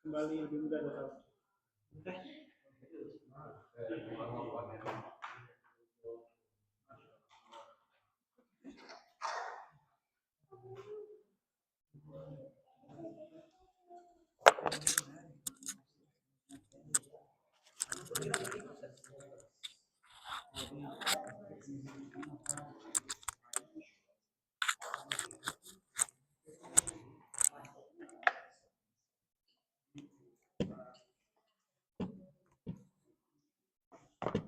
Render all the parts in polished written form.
Kembali lebih mudah atau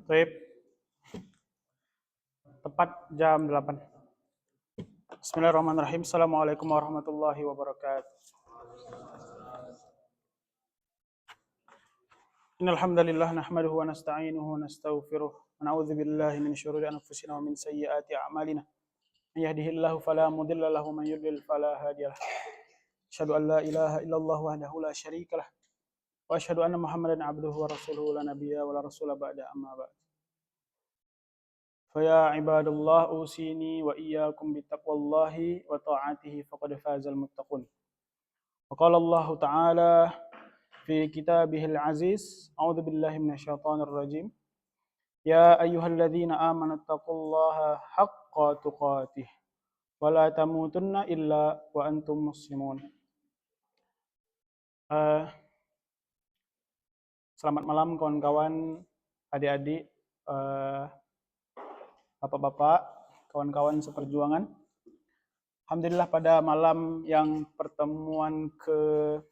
Baik. Tepat jam 8. Bismillahirrahmanirrahim. Assalamualaikum warahmatullahi wabarakatuh. Innal hamdalillah nahmaduhu wa nasta'inuhu wa nastaghfiruh wa na'udzu billahi min syururi anfusina wa min sayyiati a'malina. May yahdihillahu fala mudilla lahu wa may yudlil fala hadiyalah. Asyhadu an la ilaha illallah wahdahu la syarikalah wa asyhadu anna Muhammadan abduhu wa rasuluhu la nabiyya wa la rasula ba'da amma ba'd. Faya ibadallah usini wa iyyakum bittaqwallahi wa ta'atihi faqad fazal muttaqun. Wa qala Allah ta'ala fi kitabihil aziz, a'udzu billahi minasyaitonir rajim. Ya ayyuhalladzina amanu taqullaha haqqa tuqatih wa la tamutunna illa wa antum muslimun. Selamat malam kawan-kawan, adik-adik, bapak-bapak, kawan-kawan seperjuangan. Alhamdulillah pada malam yang pertemuan ke-7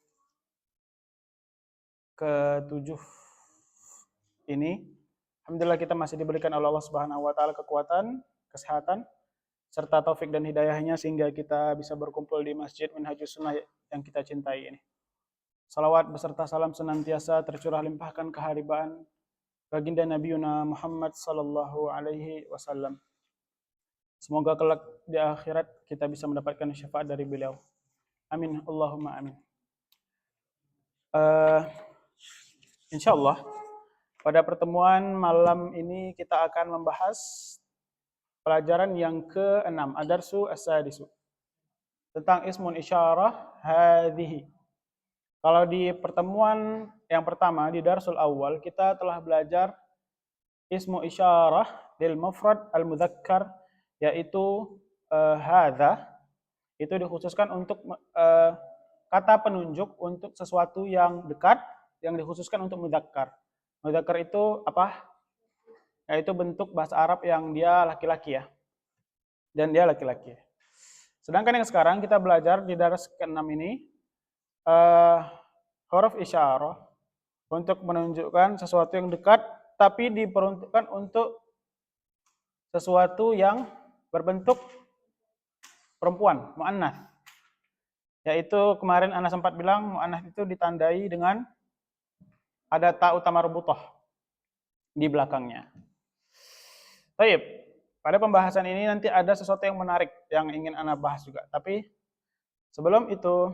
ini, alhamdulillah kita masih diberikan oleh Allah Subhanahu wa taala kekuatan, kesehatan, serta taufik dan hidayahnya sehingga kita bisa berkumpul di Masjid Minhajus Sunnah yang kita cintai ini. Salawat beserta salam senantiasa tercurah limpahkan keharibaan baginda Nabiuna Muhammad sallallahu alaihi wasallam. Semoga kelak di akhirat kita bisa mendapatkan syafaat dari beliau. Amin. Allahumma amin. Insyaallah pada pertemuan malam ini kita akan membahas pelajaran yang ke-6, Ad-Darsu As-Sadisu, tentang ismun isyarah hadhihi. Kalau di pertemuan yang pertama di Darsul Awal kita telah belajar ismu isyarah lil mufrad al-mudzakkar, yaitu hadza. Itu dikhususkan untuk kata penunjuk untuk sesuatu yang dekat yang dikhususkan untuk mudzakkar. Mudzakkar itu apa? Yaitu bentuk bahasa Arab yang dia laki-laki ya. Dan dia laki-laki. Sedangkan yang sekarang kita belajar di dars ke-6 ini huruf isyarah untuk menunjukkan sesuatu yang dekat tapi diperuntukkan untuk sesuatu yang berbentuk perempuan, mu'annath. Yaitu kemarin Ana sempat bilang mu'annath itu ditandai dengan ada ta utama rubutah di belakangnya. Baik. pada pembahasan ini nanti ada sesuatu yang menarik yang ingin Ana bahas juga. Tapi sebelum itu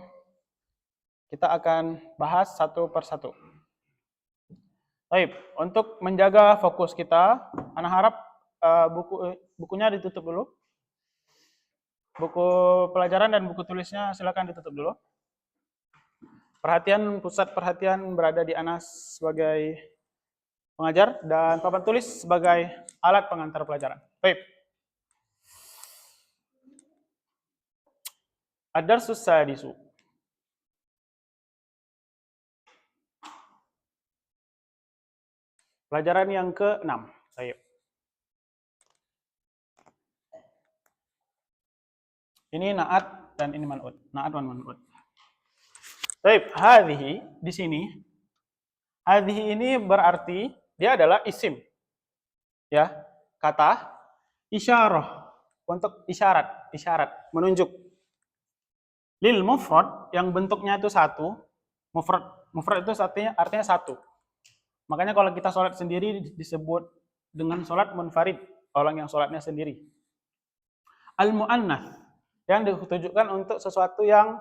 kita akan bahas satu persatu. Baik, untuk menjaga fokus kita, Ana harap bukunya ditutup dulu. Buku pelajaran dan buku tulisnya silakan ditutup dulu. Pusat perhatian berada di Anas sebagai pengajar dan papan tulis sebagai alat pengantar pelajaran. Baik. Ad-darsus sadisu. Pelajaran yang ke-6. Baik. Ini na'at dan ini man'ut. Na'at dan man'ut. Baik, hadhihi di sini. Hadhihi ini berarti dia adalah isim. Ya, kata isyarah untuk isyarat, menunjuk. Lil mufrad yang bentuknya itu satu, mufrad itu artinya satu. Makanya kalau kita sholat sendiri disebut dengan sholat munfarid, orang yang sholatnya sendiri. Al-mu'annath yang ditujukan untuk sesuatu yang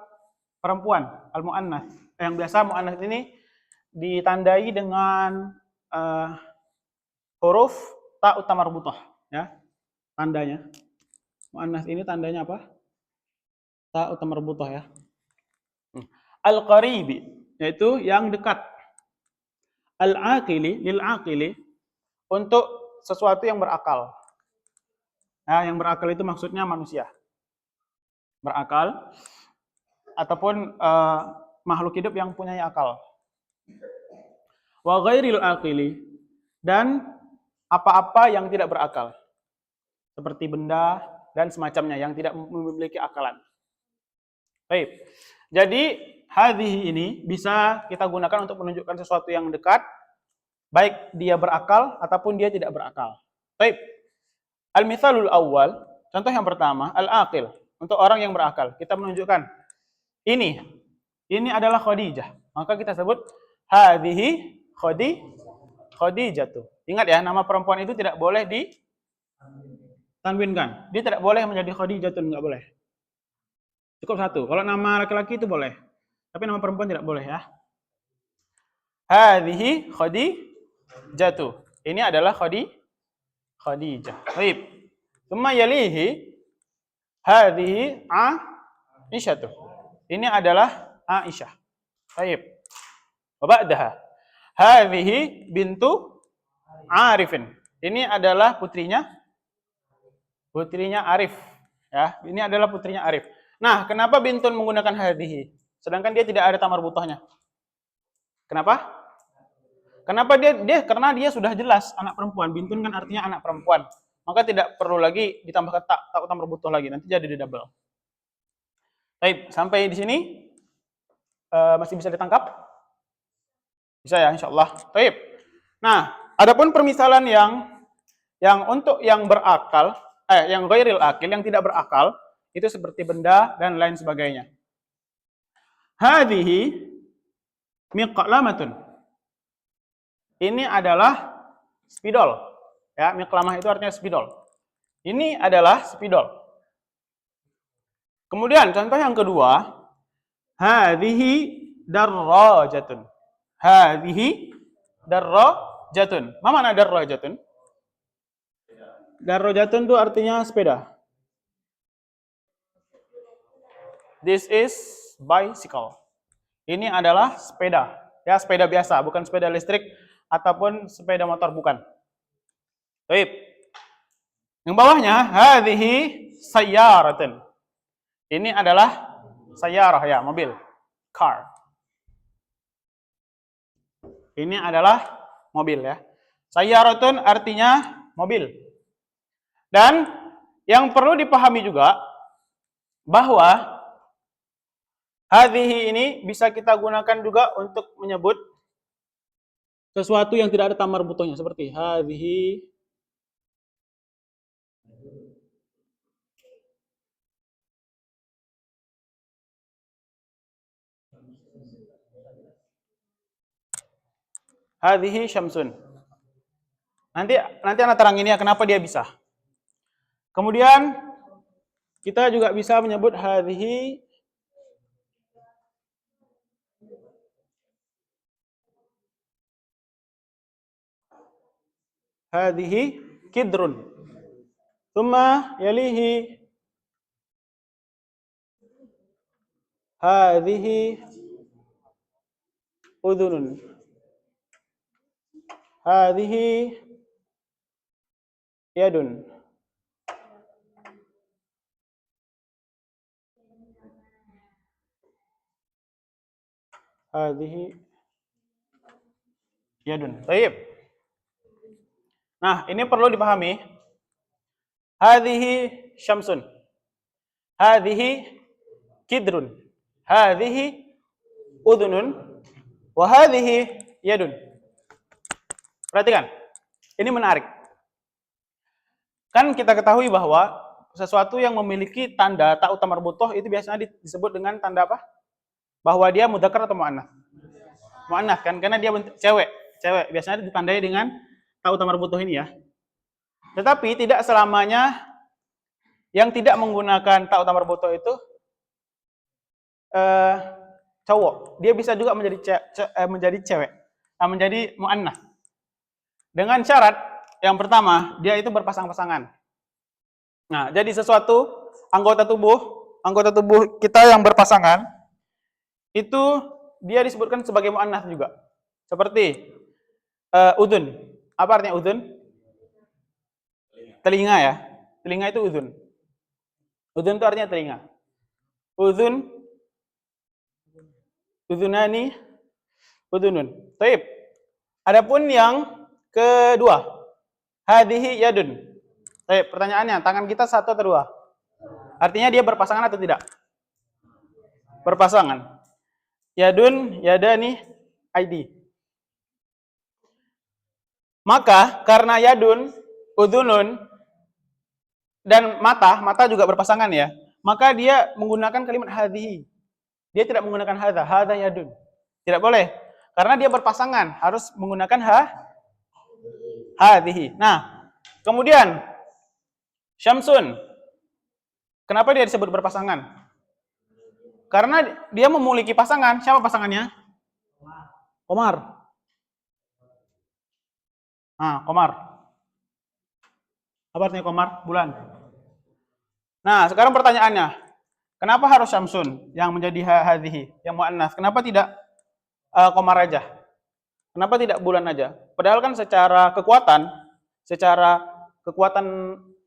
perempuan, al-mu'annath. Yang biasa mu'annath ini ditandai dengan huruf ta utama marbutah, ya. Tandanya. Mu'annath ini tandanya apa? Ta utama marbutah, ya. Al-qaribi yaitu yang dekat. Al-aqili lil aqili untuk sesuatu yang berakal. Nah, yang berakal itu maksudnya manusia. Berakal ataupun makhluk hidup yang punya akal. Wa ghairil aqili dan apa-apa yang tidak berakal. Seperti benda dan semacamnya yang tidak memiliki akalan. Baik. Jadi hadhihi ini bisa kita gunakan untuk menunjukkan sesuatu yang dekat, baik dia berakal ataupun dia tidak berakal. Baik. Al-mithalul awal, contoh yang pertama, al-aqil, untuk orang yang berakal. Kita menunjukkan ini adalah Khadijah. Maka kita sebut hadhihi Khadijatu. Ingat ya, nama perempuan itu tidak boleh ditanwinkan. Dia tidak boleh menjadi Khadijatun, enggak boleh. Cukup satu. Kalau nama laki-laki itu boleh. Tapi nama perempuan tidak boleh, ya. Hadhihi Khadijatu. Ini adalah Khadijah. Baik. Tsumma yalihi hadhihi Aisyah. Ini adalah Aisyah. Baik. Wa ba'daha hadhihi bintu Arifin. Ini adalah putrinya Arif, ya. Ini adalah putrinya Arif. Nah, kenapa bintun menggunakan hadhihi sedangkan dia tidak ada tamar butohnya? Kenapa? Karena dia sudah jelas anak perempuan. Bintun kan artinya anak perempuan. Maka tidak perlu lagi ditambahkan tak tamar butoh lagi, nanti jadi double. Baik, sampai di sini masih bisa ditangkap? Bisa ya, insyaallah. Baik. Nah, adapun permisalan yang untuk yang berakal, yang ghairil akil, yang tidak berakal, itu seperti benda dan lain sebagainya. Hadhihi miqlamatun. Ini adalah spidol. Ya, miqlamah itu artinya spidol. Ini adalah spidol. Kemudian contoh yang kedua, hadhihi darrajatun. Hadhihi darrajatun. Apa makna darrajatun? Darrajatun itu artinya sepeda. This is bicycle. Ini adalah sepeda. Ya, sepeda biasa, bukan sepeda listrik ataupun sepeda motor, bukan. Baik. Yang bawahnya hadhihi sayyaratun. Ini adalah sayyarah, ya, mobil, car. Ini adalah mobil, ya. Sayyaratun artinya mobil. Dan yang perlu dipahami juga bahwa hadhihi ini bisa kita gunakan juga untuk menyebut sesuatu yang tidak ada tamar butohnya, seperti hadhihi hadhihi syamsun. Nanti anak terangin ya kenapa dia bisa. Kemudian kita juga bisa menyebut hadhihi kidrun. Tsumma yalihi hadhihi udhunun. Hadhihi yadun. Hadhihi yadun. Baik. Nah, ini perlu dipahami. Hadhihi syamsun. Hadhihi kidrun. Hadhihi udhunun. Wa hadhihi yadun. Perhatikan. Ini menarik. Kan kita ketahui bahwa sesuatu yang memiliki tanda ta utama marbutoh itu biasanya disebut dengan tanda apa? Bahwa dia mudzakkar atau muannats. Muannats kan, karena dia cewek. Cewek biasanya ditandai dengan ta utama marbutoh ini ya. Tetapi tidak selamanya yang tidak menggunakan ta utama marbutoh itu cowok. Dia bisa juga menjadi cewek. Menjadi muannats. Dengan syarat yang pertama, dia itu berpasang-pasangan. Nah, jadi sesuatu anggota tubuh kita yang berpasangan itu dia disebutkan sebagai muannats juga. Seperti udhun. Apa artinya udhun? Telinga ya. Telinga itu udhun. Udhun itu artinya telinga. Udhun, udhunani, udhunun. Baik. Adapun yang kedua, hadhihi yadun. Baik, pertanyaannya, tangan kita satu atau dua? Artinya dia berpasangan atau tidak? Berpasangan. Yadun, yadani, aidi. Maka karena yadun, udhunun, dan mata juga berpasangan ya, maka dia menggunakan kalimat hadhihi. Dia tidak menggunakan hadha yadun. Tidak boleh. Karena dia berpasangan, harus menggunakan hadhihi. Nah, kemudian syamsun. Kenapa dia disebut berpasangan? Karena dia memiliki pasangan. Siapa pasangannya? Qamar. Qamar. Apa artinya qamar? Bulan. Nah, sekarang pertanyaannya. Kenapa harus syamsun yang menjadi hadhihi, yang muannats? Kenapa tidak qamar aja? Kenapa tidak bulan aja? Padahal kan secara kekuatan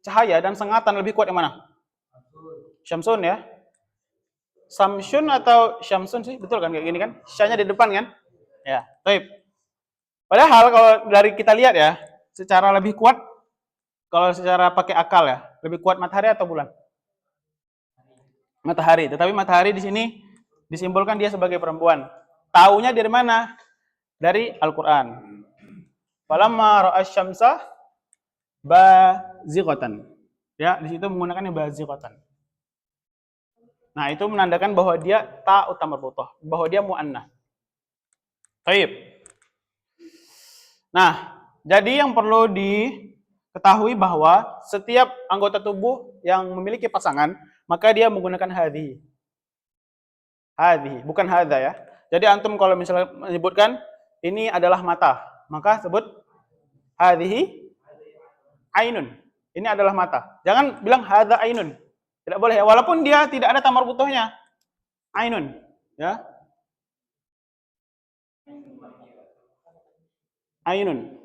cahaya dan sengatan lebih kuat yang mana? Syamsun ya. Samsun atau syamsun sih, betul kan kayak gini kan? Syanya di depan kan? Ya, baik. Padahal kalau dari kita lihat ya, secara lebih kuat, kalau secara pakai akal ya, lebih kuat matahari atau bulan? Matahari. Tetapi matahari di sini disimbolkan dia sebagai perempuan. Taunya dari mana? Dari Al-Quran. Falamma ra'asy syamsa bazighatan. Ya, di situ menggunakannya bazighatan. Nah, itu menandakan bahwa dia ta utama marbuthah, bahwa dia muannats. Baik. Nah, jadi yang perlu diketahui bahwa setiap anggota tubuh yang memiliki pasangan, maka dia menggunakan hadhihi. Hadhihi, bukan hadza ya. Jadi antum kalau misalnya menyebutkan ini adalah mata, maka sebut hadhihi ainun. Ini adalah mata. Jangan bilang hadza ainun. Tidak boleh ya, walaupun dia tidak ada ta marbuthahnya. Ainun, ya. Ainun.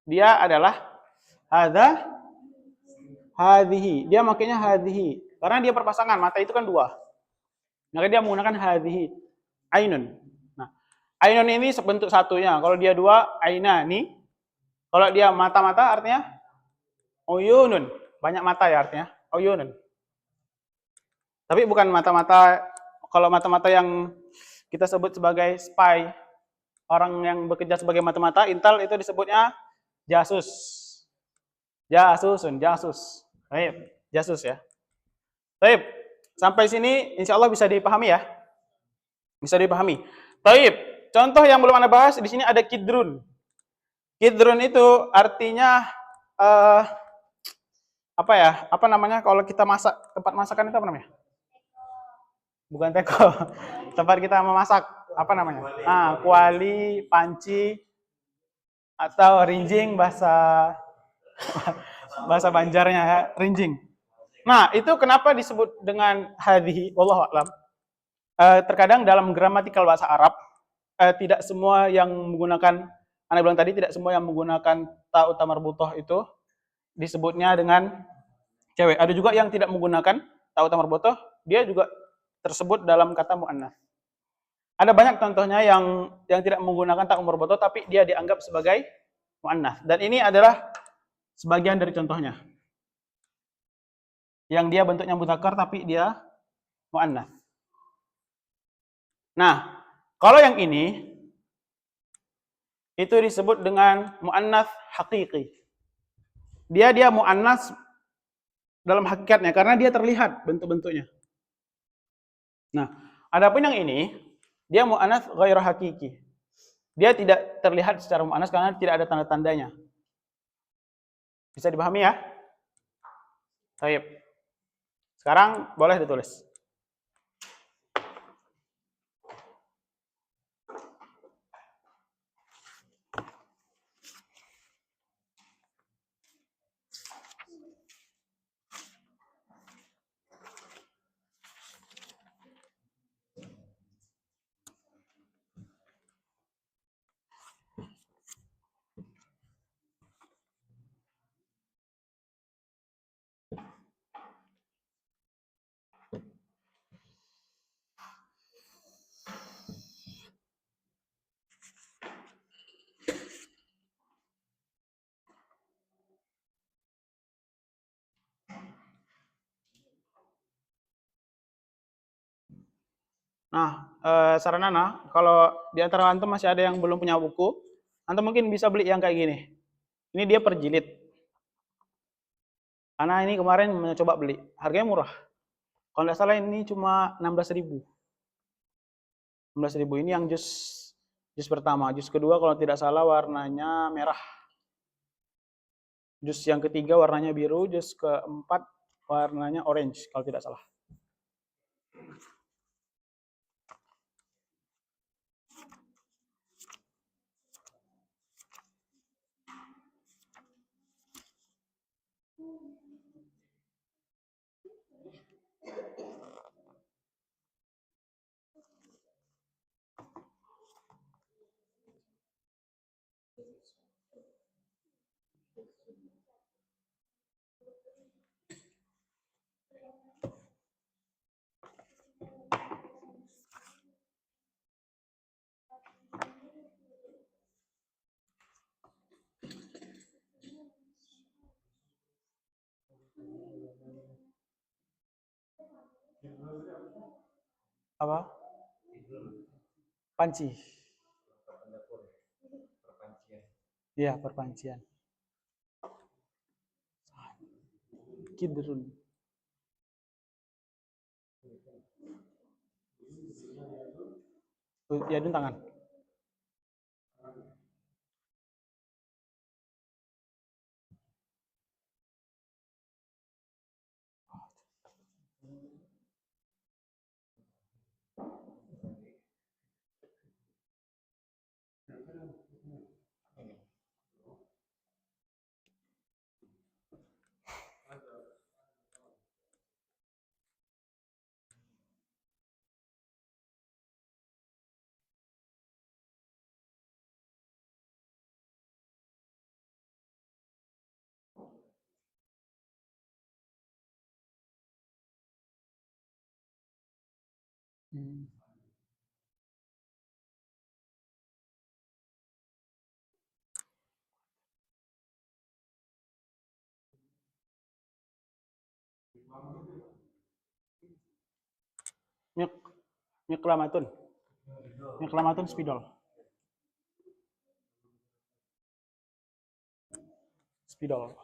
Dia adalah hadhihi. Dia makanya hadhihi. Karena dia perpasangan, mata itu kan dua. Maka dia menggunakan hadhihi. Ainun. Nah, ainun ini sebentuk satunya. Kalau dia dua, ainani. Kalau dia mata-mata artinya uyunun. Banyak mata ya artinya. Uyunun. Tapi bukan mata-mata, kalau mata-mata yang kita sebut sebagai spy, orang yang bekerja sebagai mata-mata, intel itu disebutnya jasus. Jasus. Baik, jasus ya. Baik, sampai sini insya Allah bisa dipahami ya. Bisa dipahami. Baik, contoh yang belum Anda bahas di sini ada kidrun. Kidrun itu artinya apa ya? Apa namanya kalau kita masak, tempat masakan itu apa namanya? Bukan teko. Tempat kita memasak, apa namanya? Kuali, panci, atau rinjing bahasa bahasa Banjarnya ya, rinjing. Nah, itu kenapa disebut dengan hadhihi? Wallahu a'lam. Terkadang dalam gramatikal bahasa Arab tidak semua yang menggunakan, Anda bilang tadi, tidak semua yang menggunakan ta utamar butoh itu disebutnya dengan cewek. Ada juga yang tidak menggunakan ta utamar butoh, dia juga tersebut dalam kata mu'annas. Ada banyak contohnya yang tidak menggunakan ta utamar butoh tapi dia dianggap sebagai mu'annas. Dan ini adalah sebagian dari contohnya. Yang dia bentuknya mudzakkar tapi dia mu'annas. Nah, kalau yang ini itu disebut dengan mu'annas haqiqi. Dia mu'annas dalam hakikatnya karena dia terlihat bentuk-bentuknya. Nah, adapun yang ini dia mu'annas ghairu hakiki. Dia tidak terlihat secara mu'annas karena tidak ada tanda-tandanya. Bisa dipahami ya? Baik. Sekarang boleh ditulis. Nah, saran Ana, kalau di antara antum masih ada yang belum punya buku, antum mungkin bisa beli yang kayak gini. Ini dia per jilid. Ana ini kemarin mencoba beli, harganya murah. Kalau nggak salah ini cuma 16.000. 16.000 ini yang jus pertama, jus kedua kalau tidak salah warnanya merah. Jus yang ketiga warnanya biru, jus keempat warnanya orange kalau tidak salah. Apa? Panci. Iya, perpancian. Kidrun. Yadun tangan. Miklamatun. Miklamatun spidol. Spidol.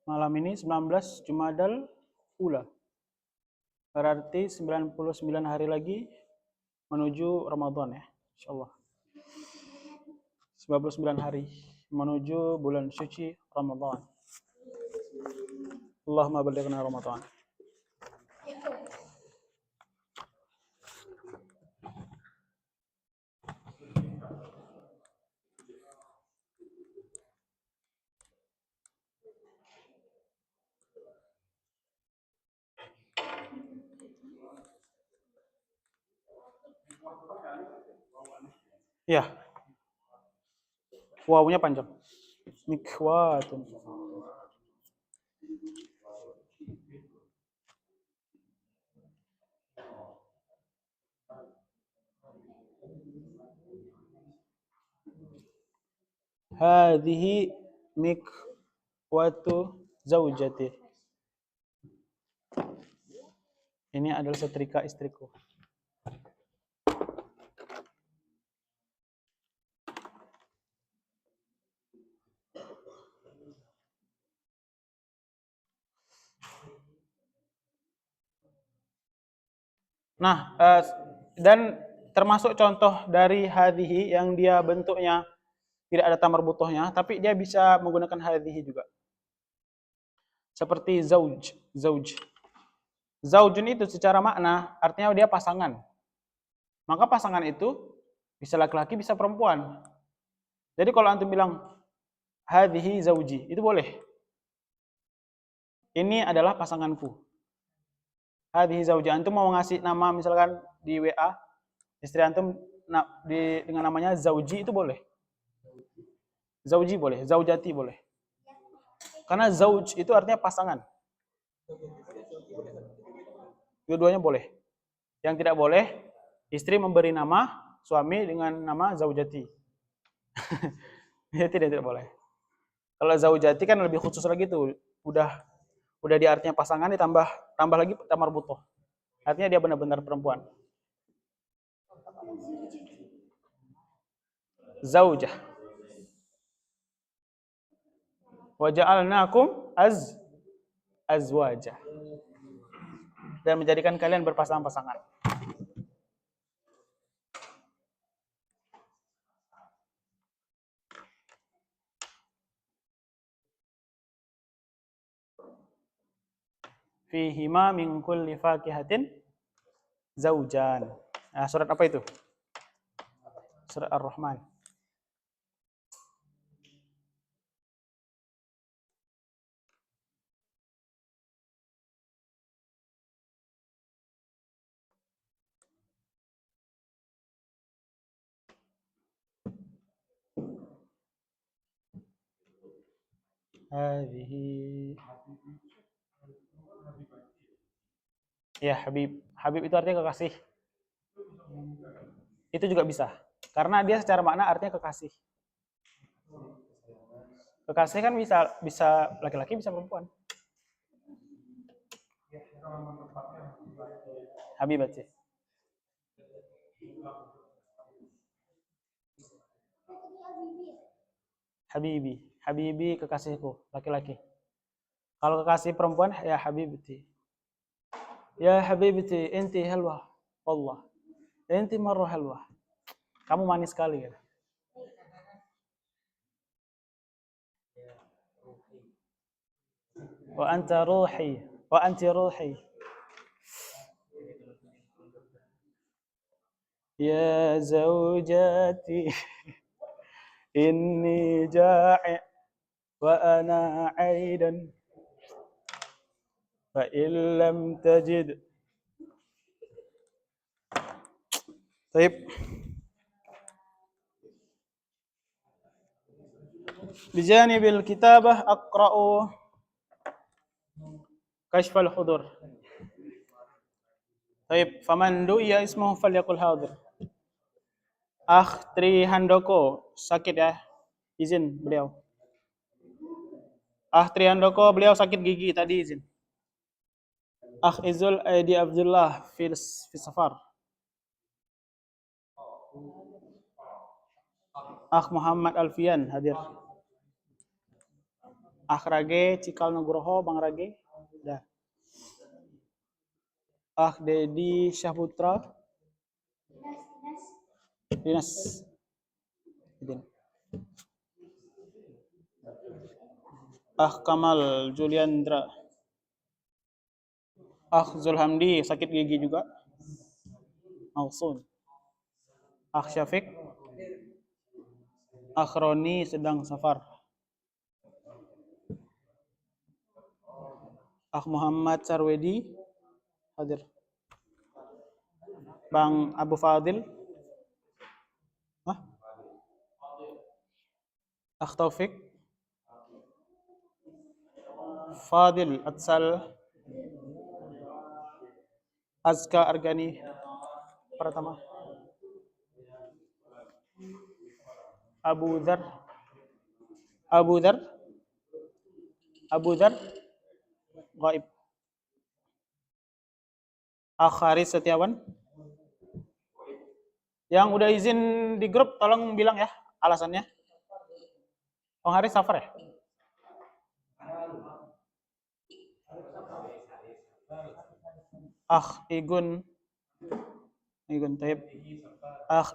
Malam ini 19 Jumadal Ula. Berarti 99 hari lagi menuju Ramadan ya, insyaallah. 99 hari menuju bulan suci Ramadan. Allahumma ballighna Ramadan. Ya, wawunya panjang. Mikwatun. Hadhihi mikwatu zaujati. Ini adalah setrika istriku. Nah, dan termasuk contoh dari hadhihi yang dia bentuknya tidak ada tamar butuhnya, tapi dia bisa menggunakan hadhihi juga. Seperti zauj, zauj. Zaujun itu secara makna artinya dia pasangan. Maka pasangan itu bisa laki-laki, bisa perempuan. Jadi kalau antum bilang hadhihi zauji, itu boleh. Ini adalah pasanganku. Hadhihi zauji, antum mau ngasih nama misalkan di WA, istri antum dengan namanya zauji itu boleh. Zauji boleh, zaujati boleh. Karena zauj itu artinya pasangan. Dua-duanya boleh. Yang tidak boleh, istri memberi nama suami dengan nama zaujati. Ya, tidak boleh. Kalau zaujati kan lebih khusus lagi tuh. Udah di artinya pasangan ditambah lagi tamar butuh. Artinya dia benar-benar perempuan. Zaujah. Wa ja'alnakum azwaja. Dan menjadikan kalian berpasangan-pasangan. Fihima min kulli fakihatin zaujan. Nah, surat apa itu? Surat Ar-Rahman. Hadhihi. Ya, Habib. Habib itu artinya kekasih. Itu juga bisa. Karena dia secara makna artinya kekasih. Kekasih kan bisa laki-laki, bisa perempuan. Habibati. Habibi. Habibi kekasihku, laki-laki. Kalau kekasih perempuan ya habibti. Ya habibti, inti halwa. Wallah. Inti marra halwa. Kamu manis sekali ya. Wa anta ruhi. Wa anti ruhi. Ya zawjati. Inni ja'i wa ana aidan. Fa illam tajid. Baik. Bijanibil kitabah aqra'u kashfal hudur. Baik, faman du'iya ismuhu falyaqul hadir. Tri Handoko sakit ya. Izin beliau. Tri Handoko beliau sakit gigi tadi izin. Izul Aidi Abdullah fi safar. Muhammad Alfian hadir. Rage Cikal Nugroho Bang Rage. Dah. Dedi Syahputra. Dinas. Izin. Kamal Juliandra. Zulhamdi sakit gigi juga. Mausun. Syafiq. Roni sedang safar. Muhammad Sarwedi hadir. Bang Abu Fadil. Taufik. Fadil Atsal. Azka Argani Pratama. Abu Dhar. Gaib. Haris Setiawan. Yang udah izin di grup tolong bilang ya alasannya. Bang Haris safar ya? Igun Taib.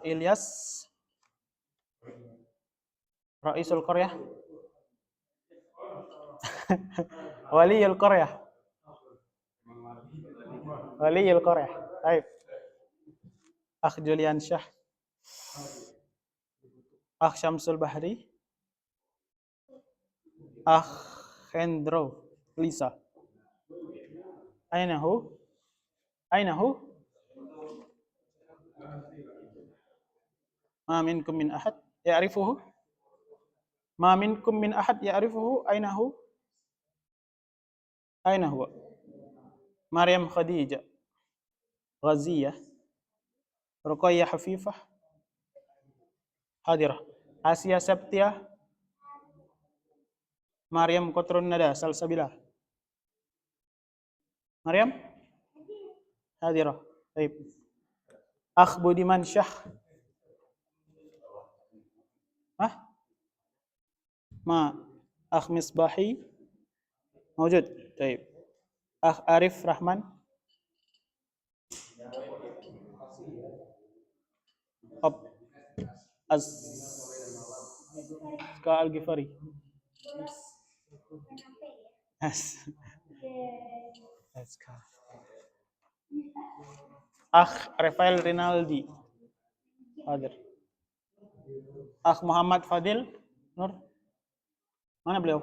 Ilyas Raisul Qaryah. Waliyul Qaryah. Taib. Julian Syah. Syamsul Bahri. Hendro Lisa. Ainahu. Ma minkum min ahad ya'rifuhu. Ma minkum min ahad ya'rifuhu. Ainahu. Maryam Khadijah. Ghaziyah. Ruqayyah Hafifah. Hadirah. Asia Septia. Maryam Kotrun Nada Salsabila. Maryam hadirah. Baik. Budiman Syah. Misbahi mawjud. Baik. Arif Rahman. Azka Al-Ghifari. Rafael Rinaldi hadir. Muhammad Fadil Nur. Mana beliau?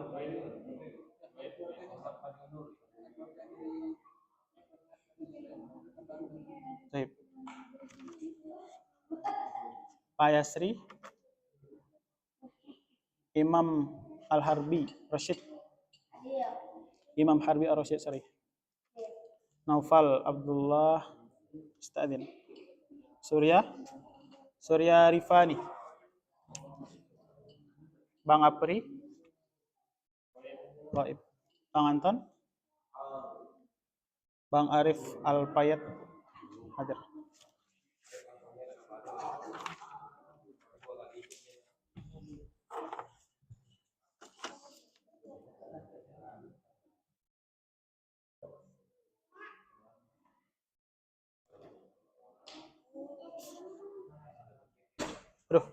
Baik. Pak Yasri. Imam Al-Harbi Rashid. Imam Harbi Ar-Rashid sorry. Naufal Abdullah Stadin. Surya Rifani. Bang Apri. Gaib. Bang Anton? Bang Arif Alpayat hadir. Aduh.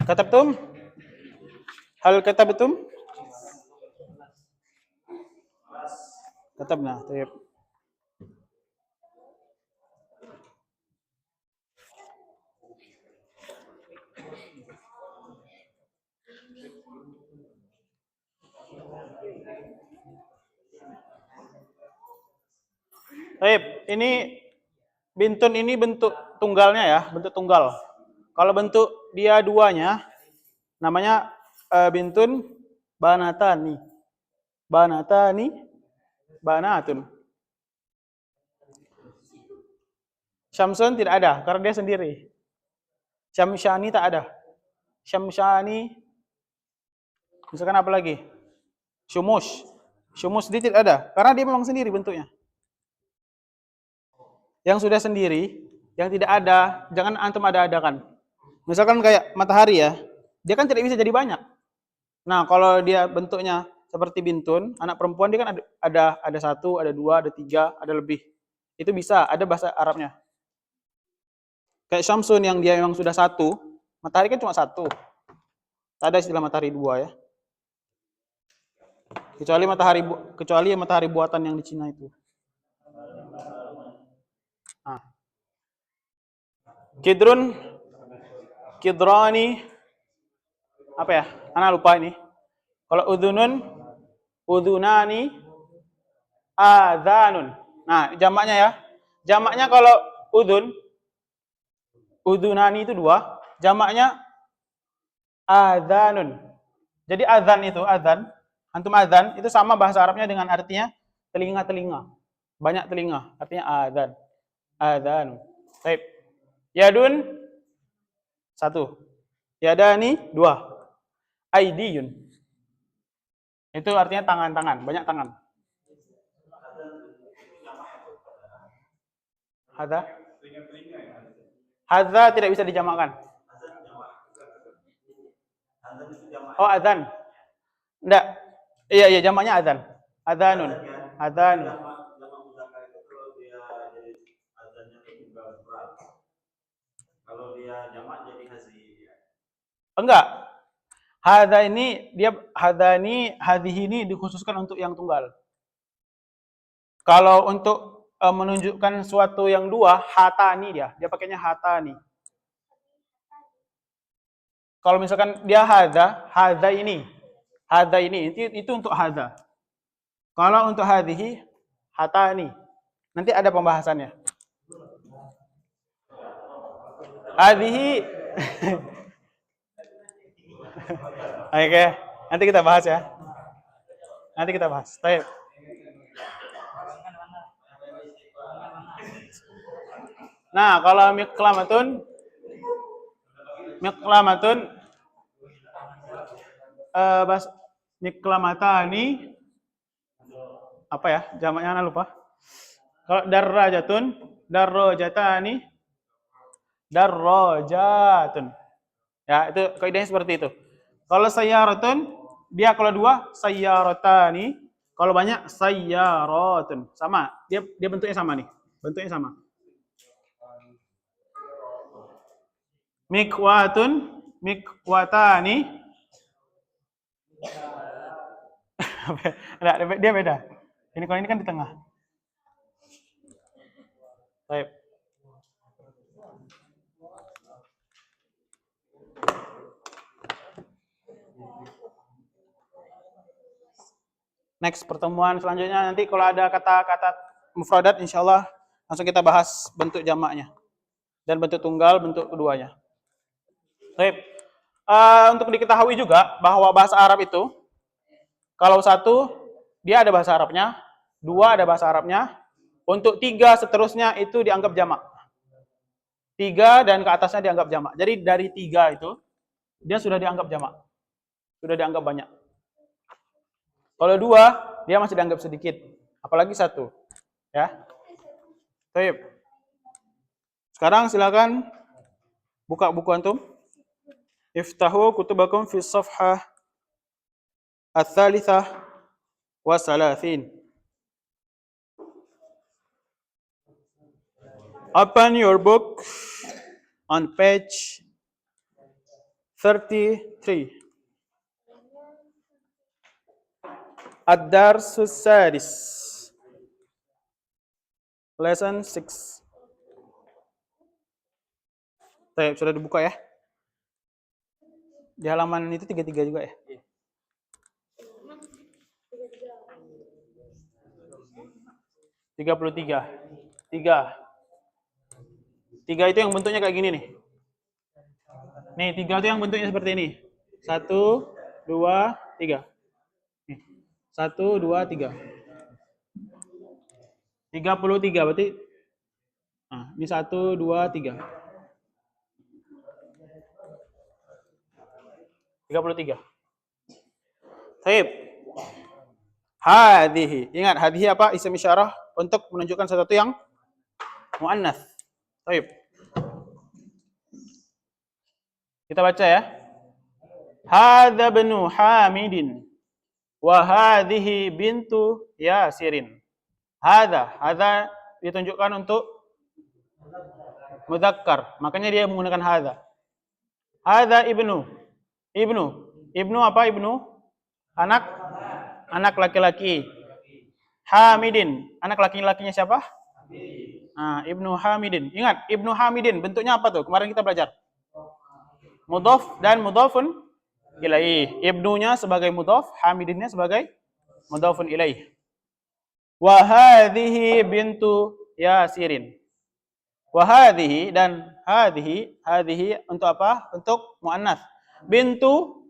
Katabtum? Hal katabtum? Katabna. Tayyib. Tayyib. Ini bintun ini bentuk tunggalnya ya, bentuk tunggal. Kalau bentuk dia duanya, namanya bintun banatani. Banatani, banatun. Syamsun tidak ada, karena dia sendiri. Syamsyani tak ada. Syamsyani, misalkan apa lagi? Syumus. Syumus dia tidak ada, karena dia memang sendiri bentuknya. Yang sudah sendiri, yang tidak ada, jangan antum ada-adakan. Misalkan kayak matahari ya, dia kan tidak bisa jadi banyak. Nah, kalau dia bentuknya seperti bintun, anak perempuan dia kan ada satu, ada dua, ada tiga, ada lebih. Itu bisa, ada bahasa Arabnya. Kayak Syamsun yang dia memang sudah satu, matahari kan cuma satu. Tak ada istilah matahari dua ya. Kecuali matahari buatan yang di Cina itu. Nah. Kidrani, apa ya? Anak lupa ini. Kalau udhunun, udhunani, adhanun. Nah, jamaknya ya. Jamaknya kalau udhunani itu dua, jamaknya adhanun. Jadi adzan itu, antum adzan itu sama bahasa Arabnya dengan artinya telinga-telinga. Banyak telinga, artinya adzan. Adzan. Baik. Yadun satu. Yadani dua. Aidiyun. Itu artinya tangan-tangan, banyak tangan. Hadza? Hadza tidak bisa dijamakkan. Oh, adzan. Enggak. Iya, jamaknya adzan. Adzanun. Adzanun. Kalau dia jamak jadi hazi. Enggak. Hadza ini dia hadhihi ini dikhususkan untuk yang tunggal. Kalau untuk menunjukkan suatu yang dua, hatani dia pakainya hatani. Kalau misalkan dia hadza ini itu untuk hadza. Kalau untuk hadhihi, hatani. Nanti ada pembahasannya. Hadhihi Oke, nanti kita bahas ya. Nanti kita bahas. Baik. Nah, kalau miklamatun miklamatani apa ya? Jamaknya ana lupa. Kalau darrajatani darrajatun. Ya, itu kaidahnya seperti itu. Kalau sayyaratun, dia kalau dua sayyaratani, kalau banyak sayyaratun. Sama, dia bentuknya sama nih. Bentuknya sama. Mikwatani. Enggak, dia beda. Ini kalau ini kan di tengah. Baik. Next pertemuan selanjutnya nanti kalau ada kata-kata mufradat insyaallah langsung kita bahas bentuk jamaknya dan bentuk tunggal, bentuk keduanya. Baik. Untuk diketahui juga bahwa bahasa Arab itu kalau satu dia ada bahasa Arabnya, dua ada bahasa Arabnya, untuk tiga seterusnya itu dianggap jamak. Tiga dan ke atasnya dianggap jamak. Jadi dari tiga itu dia sudah dianggap jamak. sudah dianggap banyak. Kalau 2, dia masih dianggap sedikit. Apalagi 1. Ya. Baik. Sekarang silakan buka buku antum. Iftahu kutubakum fi safhah ats-tsalitsah wa salasin. Open your book on page 33. Ad-Darsus Sadis. Lesson 6. Baik, sudah dibuka ya. Di halaman itu 33 juga ya. 33. 3 itu yang bentuknya kayak gini nih. Nih, 3 itu yang bentuknya seperti ini. 1, 2, 3. Nih. 1, 2, 3. 33 berarti. Nah, ini 1, 2, 3. 33. Baik. Hadhihi. Ingat, hadhihi apa? Isim isyarah untuk menunjukkan sesuatu yang muannats. Baik. Kita baca ya. Hadza ibnu Hamidin wa hadhihi bintu Yasirin. Hadza ditunjukkan untuk mudzakkar, makanya dia menggunakan hadza. Hadza ibnu. Ibnu apa ibnu? Anak laki-laki. Hamidin, anak laki-lakinya siapa? Nah, Ibnu Hamidin. Ingat, Ibnu Hamidin bentuknya apa tuh? Kemarin kita belajar. Mudhaf dan mudhafun ilaih. Ibnunya sebagai mudhaf, Hamidinnya sebagai mudhafun ilaih. Wa hadhihi bintu Yasirin. Wa hadhihi dan hadhihi untuk apa? Untuk muannats. Bintu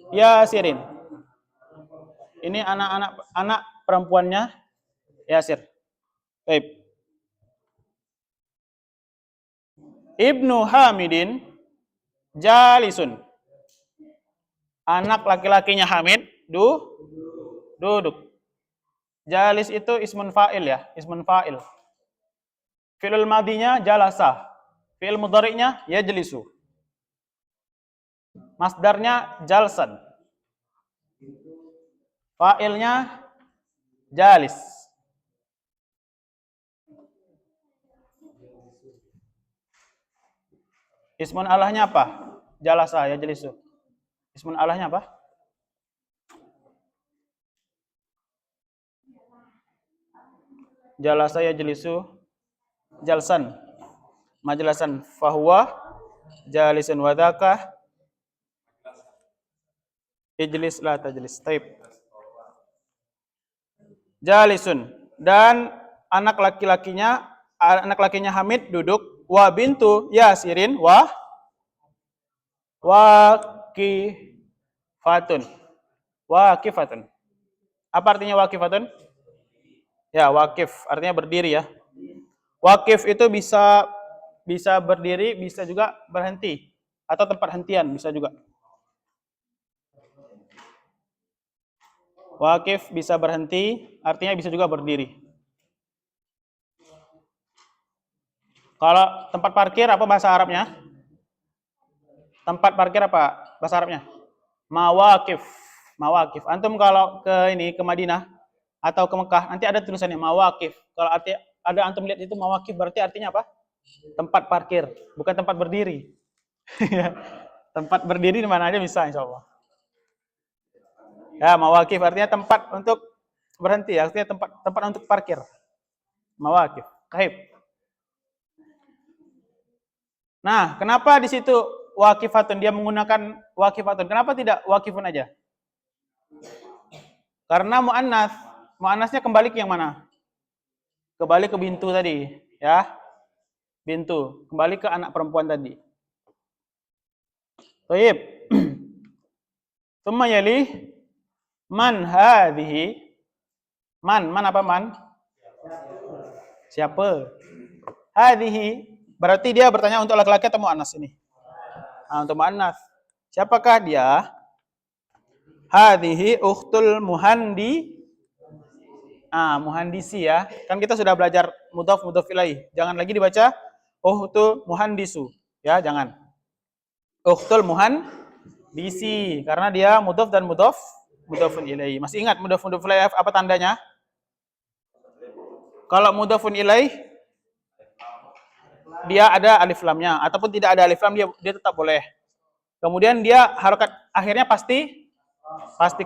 Yasirin. Ini anak perempuannya Yasir. Baik. Ibnu Hamidin jalisun. Anak laki-lakinya Hamid duduk. Jalis itu ismun fa'il ya, ismun fa'il. Fi'il madinya jalasa. Fi'il mudhari'nya yajlisu. Masdarnya jalsan. Fa'ilnya jalis. Ismun alahnya apa? Jalasa yajlisu. Ismun alahnya apa? Jalasa yajlisu jalsan. Majlasan fahuwa jalisun wa dzaka ijlis la tajlis. Taib. Jalisun dan anak lakinya Hamid duduk, wa bintu Yasirin waqifatun. Waqifatun. Apa artinya waqifatun? Ya, waqif artinya berdiri ya. Waqif itu bisa berdiri, bisa juga berhenti atau tempat hentian bisa juga. Waqif bisa berhenti, artinya bisa juga berdiri. Kalau tempat parkir apa bahasa Arabnya? Tempat parkir apa bahasa Arabnya? Mawaqif. Mawaqif. Antum kalau ke Madinah atau ke Mekah, nanti ada tulisannya mawaqif. Kalau ada antum lihat itu mawaqif berarti artinya apa? Tempat parkir, bukan tempat berdiri. Tempat berdiri di mana aja bisa insyaallah. Ya, mawaqif artinya tempat untuk berhenti, artinya tempat untuk parkir. Mawaqif. Baik. Nah, kenapa di situ waqifatun dia menggunakan waqifatun? Kenapa tidak waqifun aja? Karena muannats. Muannasnya kembali ke yang mana? Kembali ke bintu tadi, ya. Bintu, kembali ke anak perempuan tadi. Baik. Tsumma yali man hadhihi. Man apa man? Siapa? Hadhihi berarti dia bertanya untuk laki-laki atau muannas ini? Nah, untuk muannas. Siapakah dia? Hadhihi ukhtul muhandisi ya. Kan kita sudah belajar mudhaf ilaih. Jangan lagi dibaca ukhtul muhandisu. Ya, jangan. Ukhtul muhandisi karena dia mudhaf dan mudhafun ilaih. Masih ingat mudhaf ilaih apa tandanya? Kalau mudhafun ilaih dia ada alif lamnya ataupun tidak ada alif lam dia tetap boleh. Kemudian dia harokat akhirnya pasti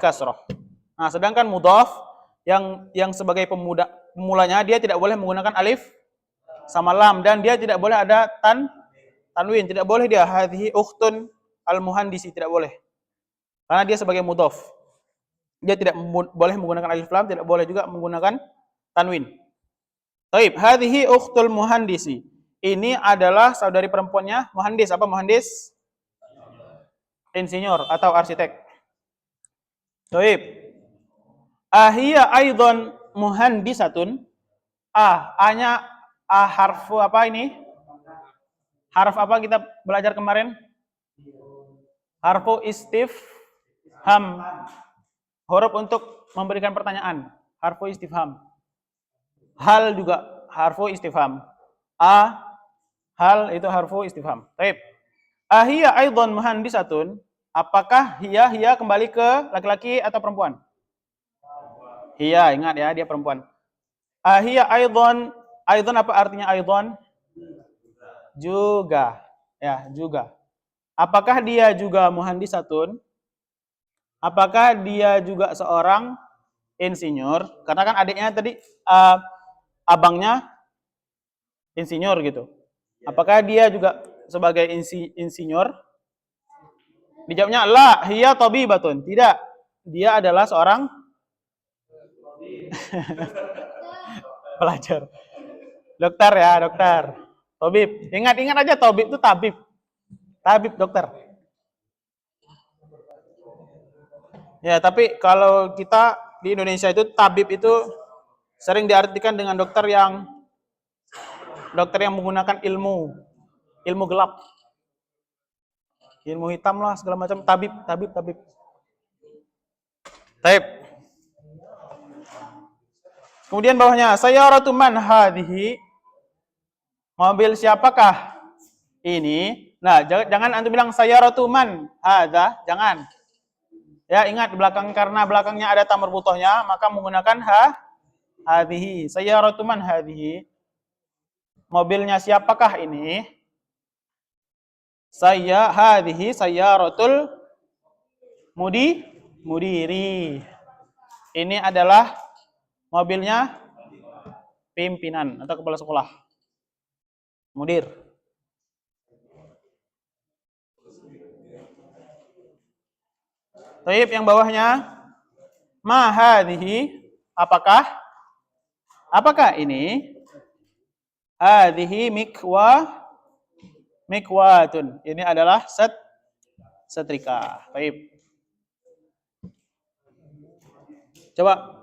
kasroh. Nah, sedangkan mudhaf yang sebagai pemulanya dia tidak boleh menggunakan alif sama lam dan dia tidak boleh ada tanwin, tidak boleh dia hadhihi ukhtun al-muhandisi, tidak boleh. Karena dia sebagai mudhaf. Dia tidak boleh menggunakan alif lam, tidak boleh juga menggunakan tanwin. Baik, hadhihi ukhtul muhandisi. Ini adalah saudari perempuannya muhandis. Apa muhandis? Insinyur atau arsitek. Baik. Ahia aidon muhandisatun. A-nya harfu apa ini? Harf apa kita belajar kemarin? Harfu istifham. Huruf untuk memberikan pertanyaan. Harfu istifham. Hal juga harfu istifham. Hal itu harfu istifham. Baik. Ahia aidon muhandisatun. Apakah hiya kembali ke laki-laki atau perempuan? Hiya, ingat ya, dia perempuan. Ahia aidon apa artinya aidon? Juga. Ya, juga. Apakah dia juga muhandisatun? Apakah dia juga seorang insinyur? Karena kan adiknya tadi abangnya insinyur gitu. Apakah dia juga sebagai insinyur? Dijawabnya la hiya tabibatun. Tidak. Dia adalah seorang pelajar. Dokter ya, dokter. Tabib. Ingat aja tabib itu tabib. Tabib dokter. Ya, tapi kalau kita di Indonesia itu tabib itu sering diartikan dengan dokter yang menggunakan ilmu gelap. Ilmu hitam lah segala macam, tabib. Kemudian bawahnya sayyaratu man hadhihi. Mobil siapakah ini? Nah, jangan antum bilang sayyaratu man hadza, jangan. Ya, ingat karena belakangnya ada ta marbuthahnya, maka menggunakan hadhihi. Sayyaratu man hadhihi. Mobilnya siapakah ini? Hadhihi sayyaratul mudiri. Ini adalah mobilnya pimpinan atau kepala sekolah. Mudir. Taib yang bawahnya ma hadhihi, apakah ini? Hadhihi mikwatun. Ini adalah setrika. Taib. Coba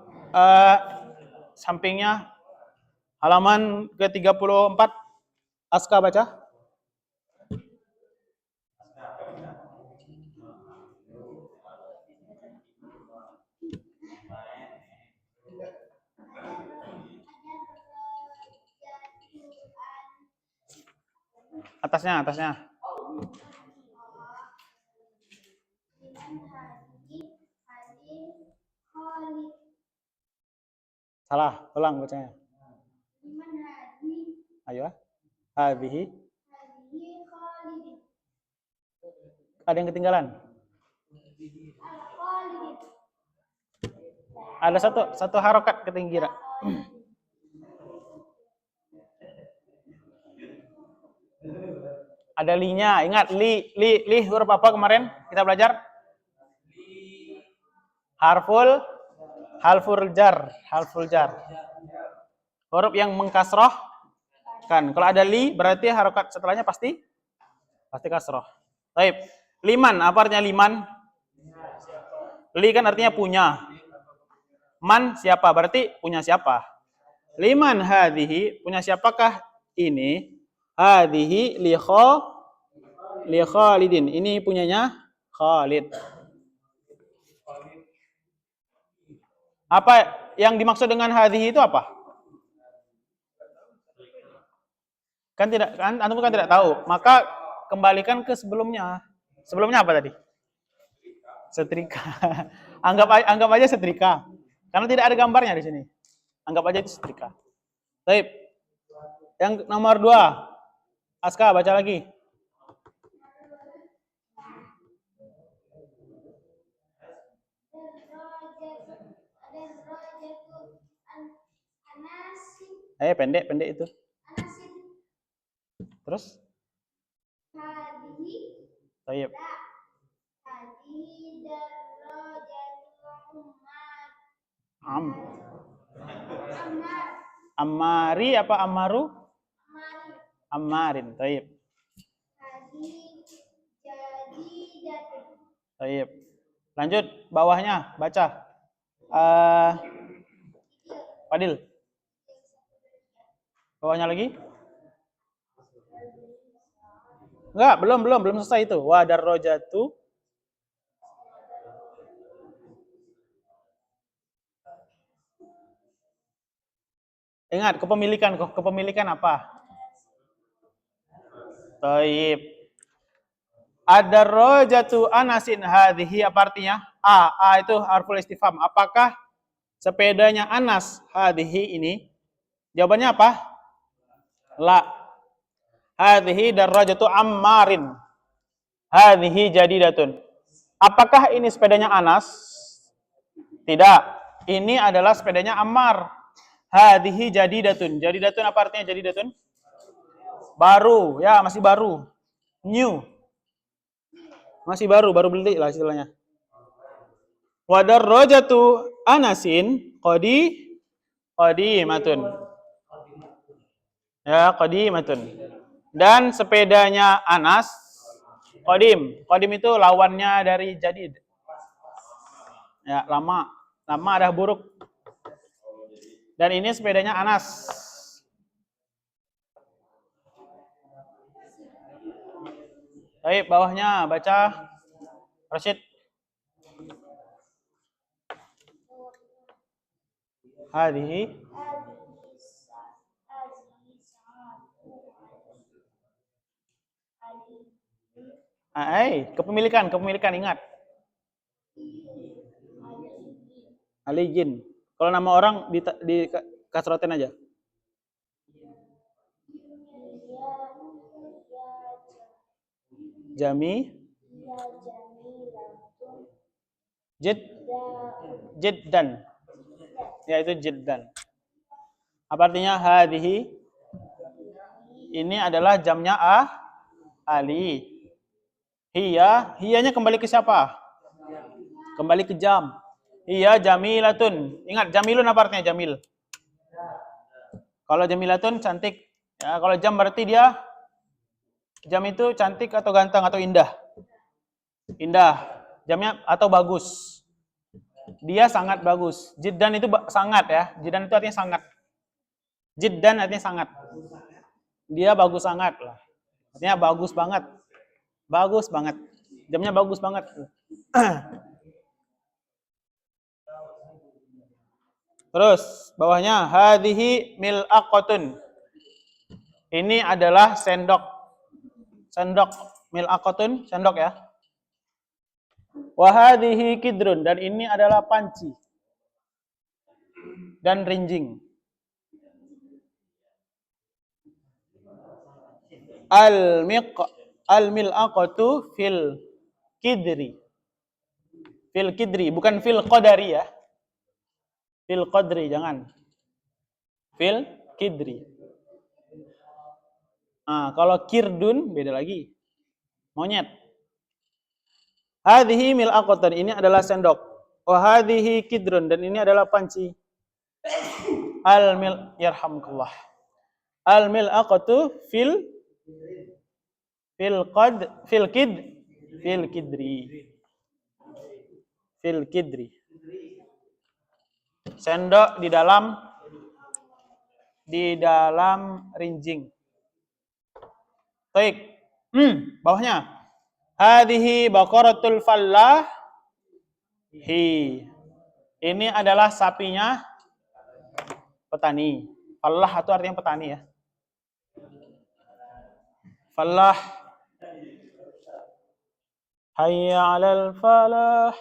sampingnya halaman ke-34 Aska baca. Atasnya. Salah, ulang bacanya. Ayo. Hadhihi. Ada yang ketinggalan? Ada satu harokat ketinggian. Ada li-nya. Ingat li huruf apa kemarin kita belajar? Harful jar. Huruf yang mengkasroh kan. Kalau ada li berarti harokat setelahnya pasti kasroh. Baik. Liman, apa artinya liman? Li kan artinya punya. Man siapa? Berarti punya siapa? Liman hadhihi, punya siapakah ini? Hadhihi li Khalidin. Ini punyanya Khalid. Apa yang dimaksud dengan hadhihi itu apa? Antum kan tidak tahu. Maka kembalikan ke sebelumnya. Sebelumnya apa tadi? Setrika. Anggap aja setrika. Karena tidak ada gambarnya di sini. Anggap aja itu setrika. Baik. Yang nomor 2. Aska, baca lagi. Pendek itu. Terus? Baik. Ammari apa Ammaru? Ammarin. Baik. Baik. Lanjut bawahnya, baca. Fadil. Bawahnya lagi? Enggak, belum selesai itu. Wa darrajatu. Ingat, kepemilikan apa? Taib. Ad-darrajatu Anasin hadhihi apa artinya? A itu harful istifham. Apakah sepedanya Anas hadhihi ini? Jawabannya apa? La. Hadhihi darrajatu Ammarin. Hadhihi jadidatun. Apakah ini sepedanya Anas? Tidak. Ini adalah sepedanya Ammar. Hadhihi jadidatun. Jadidatun apa artinya jadidatun? Baru, ya masih baru. New. Masih baru beli lah istilahnya. Wa darrajatu Anasin qadimatun. Ya, qadimatun. Dan sepedanya Anas qadim. Qadim itu lawannya dari jadid. Ya, lama. Lama ada buruk. Dan ini sepedanya Anas. Baik, bawahnya baca Rashid. Hadhihi kepemilikan ingat. Alijin. Kalau nama orang di kasrotin aja. Jami. Jiddan. Ya itu jiddan. Apa artinya hadhihi? Ini adalah jamnya Ali. Hiyanya kembali ke siapa? Kembali ke jam. Hiya jamilatun. Ingat jamilun apa artinya jamil? Kalau jamilatun cantik. Ya, kalau jam berarti dia jam itu cantik atau ganteng atau indah. Indah. Jamnya atau bagus. Dia sangat bagus. Jiddan itu sangat ya. Jiddan itu artinya sangat. Jiddan artinya sangat. Dia bagus sangat lah. Artinya bagus banget. Bagus banget. Jamnya bagus banget. Terus bawahnya hadhihi mil'aqatun. Ini adalah sendok. Sendok mil'aqatun, sendok ya. Wa hadhihi kidrun, dan ini adalah panci. Dan rinjing. Al-mil'aqatu fil kidri. Fil kidri, bukan fil qadari ya. Fil qadri, jangan. Fil kidri. Kalau kirdun, beda lagi. Monyet. Hadhihi mil'aqatun, ini adalah sendok. Wa hadhihi kidrun, dan ini adalah panci. Yarhamkallah. Al-mil'aqatu fil kidri. Sendok di dalam rinjing. Baik. Bawahnya. Hadhihi baqaratul fallah. Ini adalah sapinya petani. Fallah itu artinya petani ya. Fallah. Hayya 'alal falah.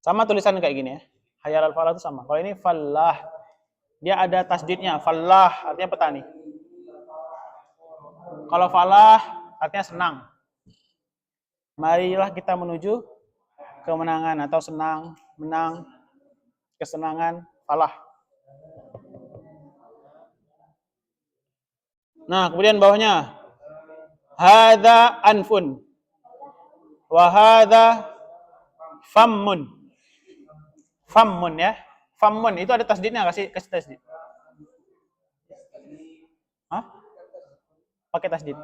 Sama tulisan kayak gini ya. Hayya 'alal falah itu sama. Kalau ini fallah, dia ada tasdidnya. Fallah artinya petani. Kalau falah artinya senang. Marilah kita menuju kemenangan atau senang, menang, kesenangan, falah. Nah, kemudian bawahnya hadza anfun wa hadza fammun. Fammun ya. Fammun itu ada tasdidnya, kasih tasdid. Hah? Pakai tasdid.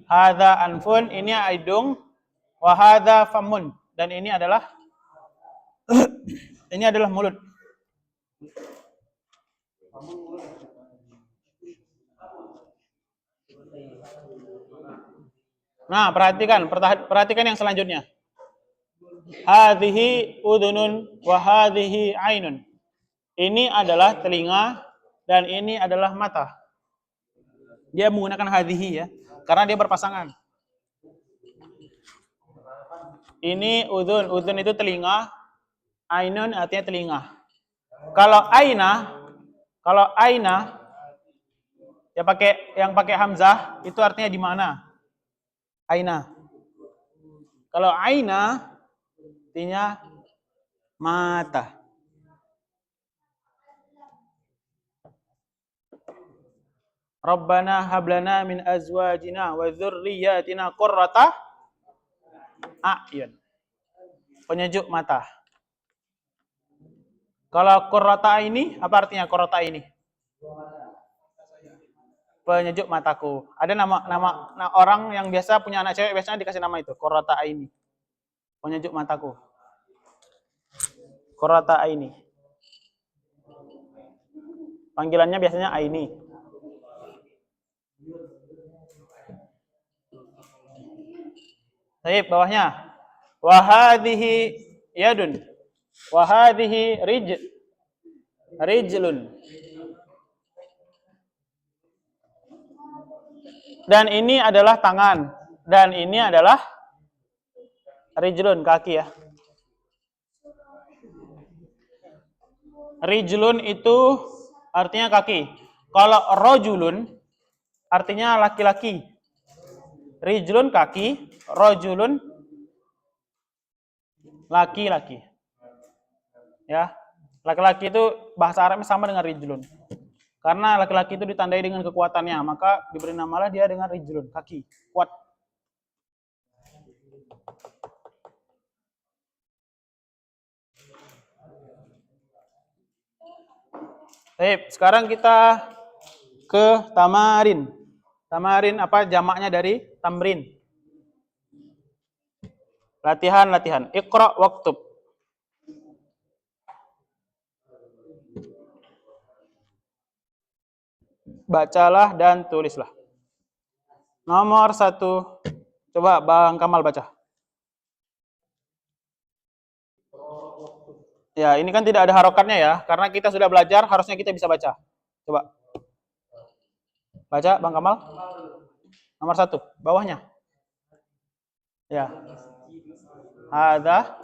Hadza anfun, ini hidung, wa hadza famun, dan ini adalah mulut. Nah, perhatikan yang selanjutnya. Hadhihi udhunun wa hadhihi ainun. Ini adalah telinga dan ini adalah mata. Dia menggunakan hadhihi ya, karena dia berpasangan. Ini udhun, udhun itu telinga, ainun artinya telinga. Kalau aina yang pakai hamzah itu artinya di mana? Aina. Kalau aina artinya mata. Rabbana hablana min azwajina wa dzurriyyatina qurrata a'yun. Penyejuk mata. Kalau qurrata ini, apa artinya qurrata ini? Penyejuk mataku. Ada nama orang yang biasa punya anak cewek biasanya dikasih nama itu, qurrata aini. Penyejuk mataku. Qurrata aini. Panggilannya biasanya aini. Baik, bawahnya. Wa hadhihi yadun. Wa hadhihi rijlun. Dan ini adalah tangan. Dan ini adalah rijlun, kaki ya. Rijlun itu artinya kaki. Kalau rojulun artinya laki-laki. Rijlun kaki, rojulun laki-laki. Ya. Laki-laki itu bahasa Arabnya sama dengan rijlun. Karena laki-laki itu ditandai dengan kekuatannya, maka diberi namalah dia dengan rijlun, kaki, kuat. Baik, sekarang kita ke tamarin. Tamarin apa jamaknya dari tamrin? Latihan. Iqra waktub. Bacalah dan tulislah. Nomor 1. Coba Bang Kamal baca. Ya, ini kan tidak ada harokatnya ya, karena kita sudah belajar, harusnya kita bisa baca. Coba. Baca, Bang Kamal. Nomor 1, bawahnya. Ya. Hadza.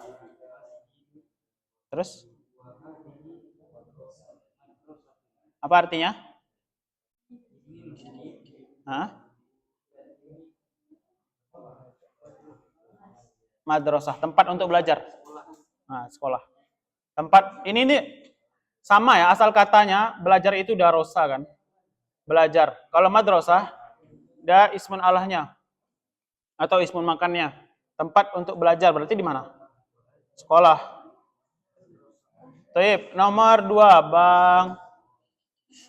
Terus? Apa artinya? Hah? Madrasah, tempat untuk belajar. Nah, sekolah. Tempat ini nih sama ya, asal katanya belajar itu darosa kan. Belajar. Kalau madrasah, ada ismun alahnya atau ismun makannya. Tempat untuk belajar berarti di mana? Sekolah. Baik, nomor 2,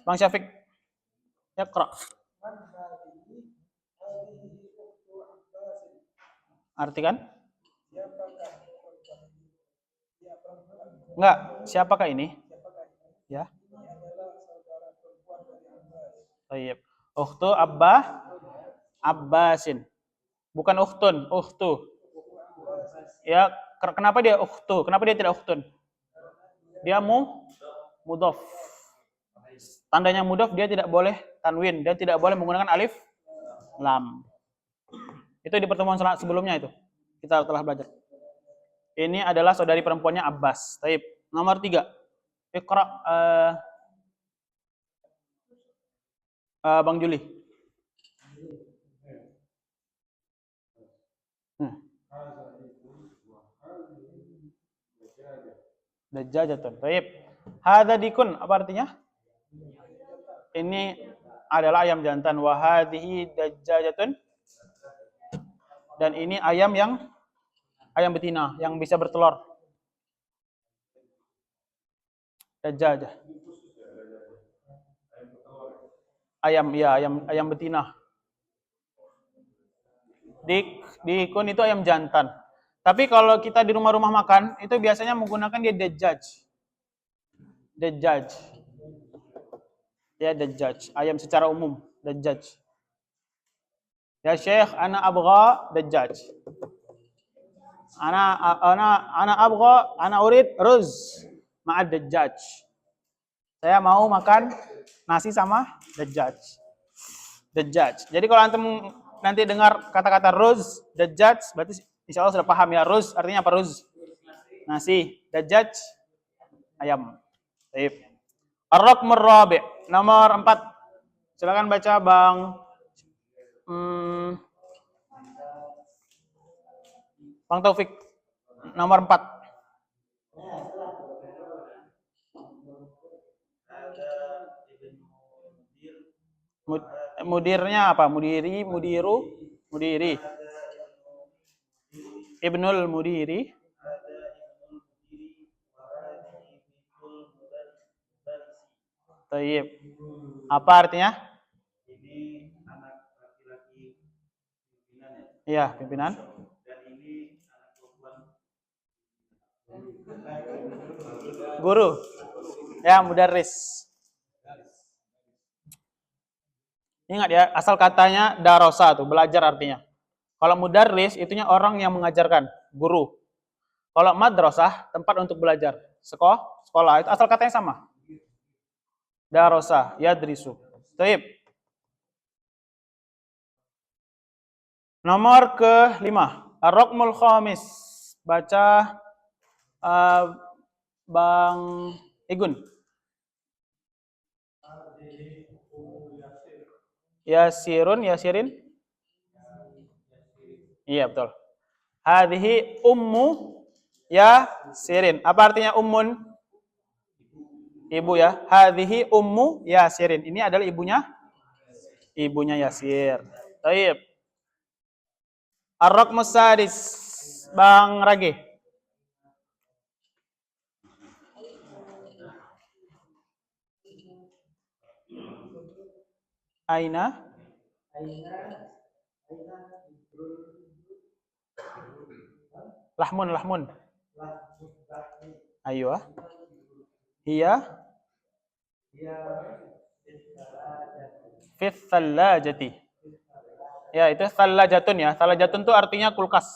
Bang Syafiq. Ya, Iqra. Artikan? Enggak, siapakah ini? Ya. Baik. Ukhtu Abbasin. Bukan ukhtun, ukhtu. Ya, kenapa dia ukhtu? Kenapa dia tidak ukhtun? Dia mudhof. Tandanya mudhof dia tidak boleh tanwin, dia tidak boleh menggunakan alif lam. Itu di pertemuan sebelumnya itu. Kita telah belajar. Ini adalah saudari perempuannya Abbas. Taib. Nomor 3. Iqra Bang Juli. Dajjajatun. Taib. Hadza dikun apa artinya? Ini adalah ayam jantan. Wa hadhihi dajjajatun. Dan ini ayam betina yang bisa bertelur. Dajjajah. Ayam betina. Dikun itu ayam jantan. Tapi kalau kita di rumah-rumah makan, itu biasanya menggunakan dia dajjaj. Dajjaj. Ya dajjaj. Ayam secara umum, dajjaj. Ya Syekh, ana abgha dajjaj. Ana urid ruz ma'ad dajjaj. Saya mau makan nasi sama dajjaj. Dajjaj. Jadi kalau antum nanti dengar kata-kata ruz, dajjaj, berarti insya Allah sudah paham ya. Ruz artinya apa ruz? Nasi. Dajjaj, ayam. Baik. Ar-raqmur rabi', nomor 4. Silakan baca Bang Bang Taufik. Nomor 4. Mudirnya apa? Mudiri. Ibnul Mudiri. Taib. Apa artinya? Ini anak laki-laki pimpinan ya? Iya, pimpinan. Dan ini anak perempuan guru. Ya, mudarris. Ingat ya, asal katanya darosa tuh, belajar artinya. Kalau mudarris, itunya orang yang mengajarkan, guru. Kalau madrasah, tempat untuk belajar. Sekolah, itu asal katanya sama. Darosa, yadrisu. Taib. Nomor ke-5. Ar-Raqmul Khamis. Baca Bang Igun. Yasirin. Iya, betul. Hadhihi ummu Yasirin. Apa artinya ummun? Ibu ya. Hadhihi ummu Yasirin. Ini adalah ibunya Yasir. Taib. Ar-Raqmus Sadis. Bang Rage. Aina. Lahmun. Ayo. Hiya fit thallajati. Ya, itu thallajatun ya. Thallajatun itu artinya kulkas.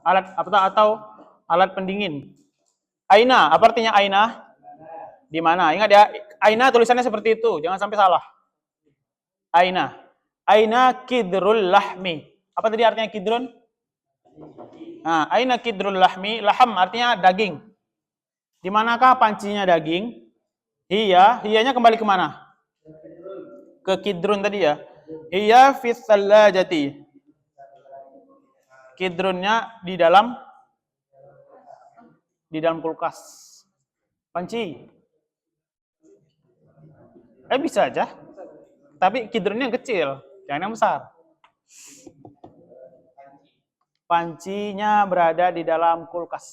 Alat atau alat pendingin. Aina, apa artinya aina? Di mana? Ingat ya, aina tulisannya seperti itu, jangan sampai salah. Aina kidrul lahmi. Apa tadi artinya kidrun? Nah, aina kidrul lahmi, laham artinya daging. Di manakah pancinya daging? Hiyanya kembali ke mana? Ke kidrun tadi ya. Hiya fis thallajati. Kidrunnya di dalam kulkas. Panci. Bisa aja. Tapi kidrunnya yang kecil, jangan yang besar. Pancinya berada di dalam kulkas.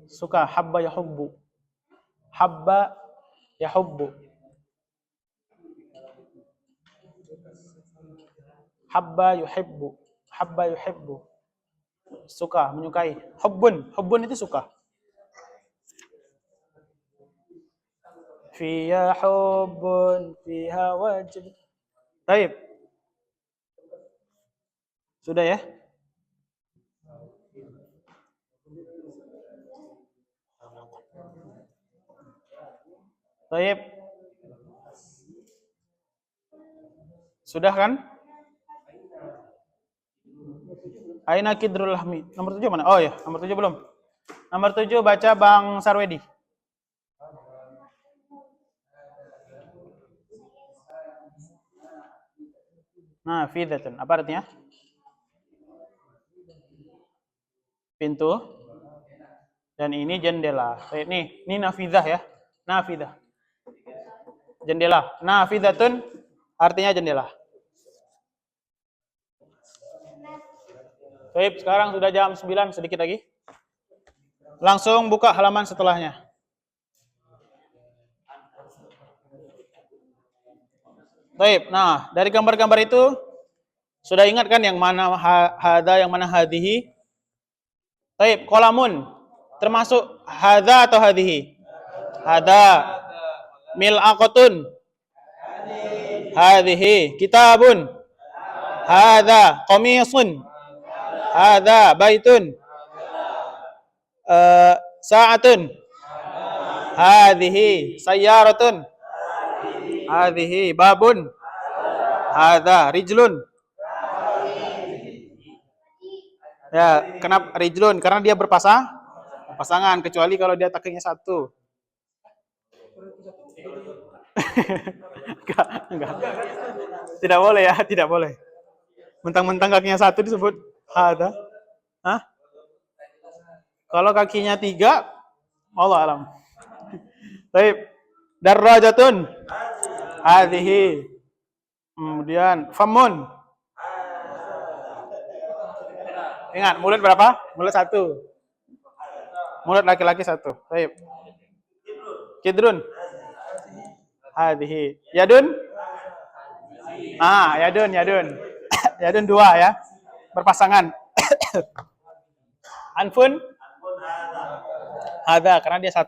Suka habba yahubbu. Habba yahubbu. Habba yuhibbu. Suka, menyukai. Hubbun itu suka. Fiya hubbun, fiha wajib. Baik. Sudah ya? Baik. Sudah kan? Aina Kidrul Lahmi. Nomor 7 mana? Oh ya, nomor 7 belum. Nomor 7 baca Bang Sarwedi. Nah, fidatun. Apa artinya? Pintu. Dan ini jendela. Ini nafidah ya. Nafidah. Jendela. Nafidatun artinya jendela. Baik, sekarang sudah jam 9, sedikit lagi. Langsung buka halaman setelahnya. Baik, nah dari gambar-gambar itu sudah ingat kan yang mana hada, yang mana hadihi? Baik, kolamun termasuk hada atau hadihi? Hada. Mil'aqatun. Hadihi. Kitabun. Hada. Qamisun. Hada. Baitun. Sa'atun. Hadihi. Sayyaratun. Hadihi. Babun. Hada. Rijlun. Ya, kenapa rijlun? Karena dia berpasangan, kecuali kalau dia kakinya satu. Enggak. Tidak boleh ya, tidak boleh. Mentang-mentang kakinya satu disebut hada. Hah? Kalau kakinya 3, Allah alam. Baik. Darrajatun. Hadhihi. Kemudian famun. Ingat, mulut berapa? Mulut 1. Mulut laki-laki 1. Baik. Kidrun. Hadhihi. Yadun. Yadun. Yadun 2 ya. Berpasangan. Anfun. Hada, karena dia 1.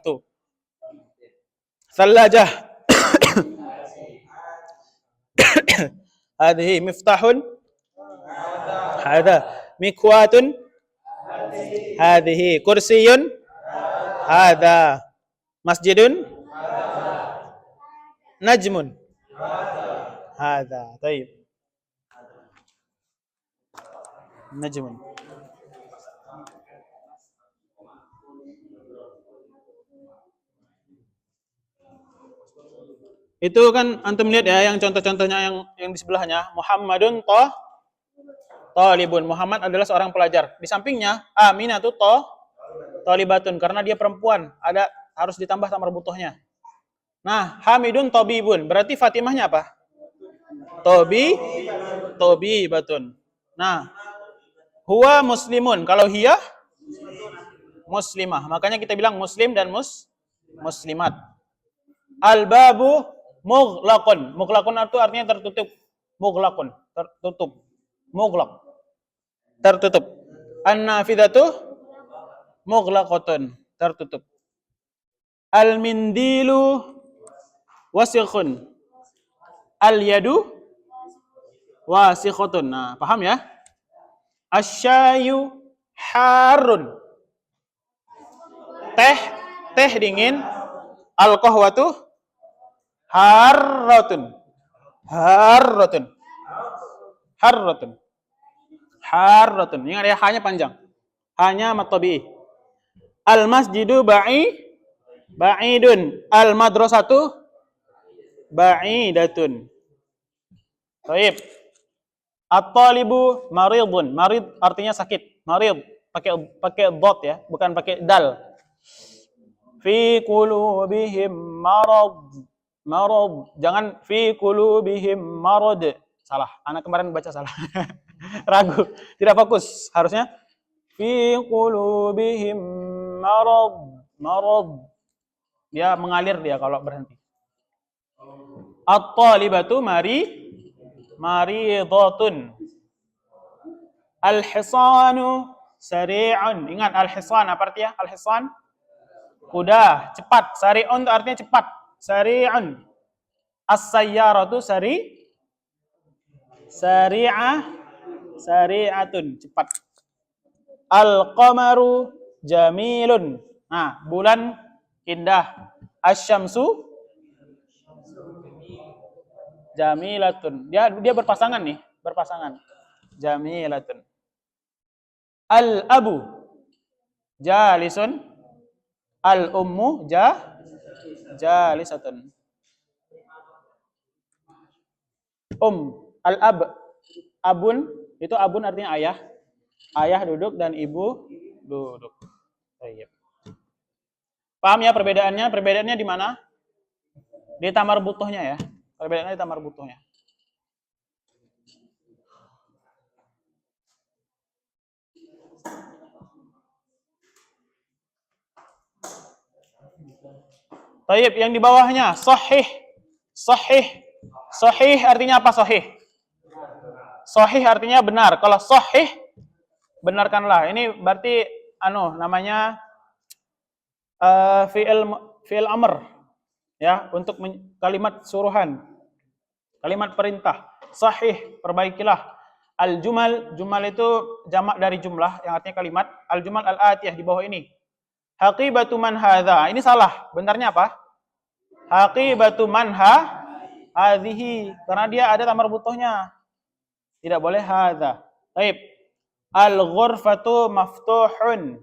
Thalajah. Hadhihi miftahun. Hada. Mikwatun. Hadhihi kursiyun. Hada. Masjidun. Najmun. Hada. Taib. Najmun. Itu kan antum lihat ya, yang contoh-contohnya yang di sebelahnya. Muhammadun talibun. Muhammad adalah seorang pelajar. Di sampingnya Aminatu talibatun, karena dia perempuan, ada harus ditambah sama butuhnya. Nah, Hamidun tabibun. Berarti Fatimahnya apa? Tabibatun. Nah, huwa muslimun. Kalau hiya muslimah. Makanya kita bilang muslim dan muslimat. Al-babu mughlaqun. Mughlaqun itu artinya tertutup. Mughlaqun, tertutup. Mughlaq, tertutup. An-nafidatu mughlaqatun, tertutup. Al-mindilu wasikhun. Al-yadu wasikhatun. Nah, paham ya? Asyayu harun. Teh dingin. Al-qahwatu harratun. Ingat ya, hanya panjang. Hanya matabi. Al-masjidu ba'idun. Al-madrasatu ba'idatun. Baik. At-talibu maridun. Marid artinya sakit. Marid pakai dot ya, bukan pakai dal. Fi qulubihim marad. Jangan fi qulubihim marad. Salah. Anak kemarin baca salah. Ragu. Tidak fokus. Harusnya fi qulubihim marad. Dia mengalir dia kalau berhenti. At-talibatu maridatun. Al-hisanu Sari'un. Ingat al-hisan apa artinya? Al-hisan kuda, cepat. Sari'un itu artinya cepat. Sari'un. As-sayyaratu sari'ah, sari'atun, cepat. Al-qamaru jamilun. Nah, bulan indah. Asy-syamsu jamilatun. Dia berpasangan nih, berpasangan. Jamilatun. Al-abu jalisun. Al-ummu jalisatun. Al-ab, abun, itu abun artinya ayah. Ayah duduk dan ibu duduk. Baik. Paham ya perbedaannya? Perbedaannya di mana? Di tamar butuhnya ya. Perbedaannya di tamar butuhnya. Taib, yang di bawahnya sahih. Sahih. Sahih artinya apa sahih? Sahih artinya benar. Kalau sahih, benarkanlah. Ini berarti namanya fi'il amr. Ya, untuk kalimat suruhan. Kalimat perintah. Sahih, perbaikilah. Al-jumal, jumal itu jamak dari jumlah yang artinya kalimat. Al-jumal al-atiyah di bawah ini. Haqibatu man hadza. Ini salah. Benarnya apa? Haqibatu man hadhihi. Karena dia ada tamar butuhnya. Tidak boleh hadza. Baik. Al-ghurfatu maftuhun.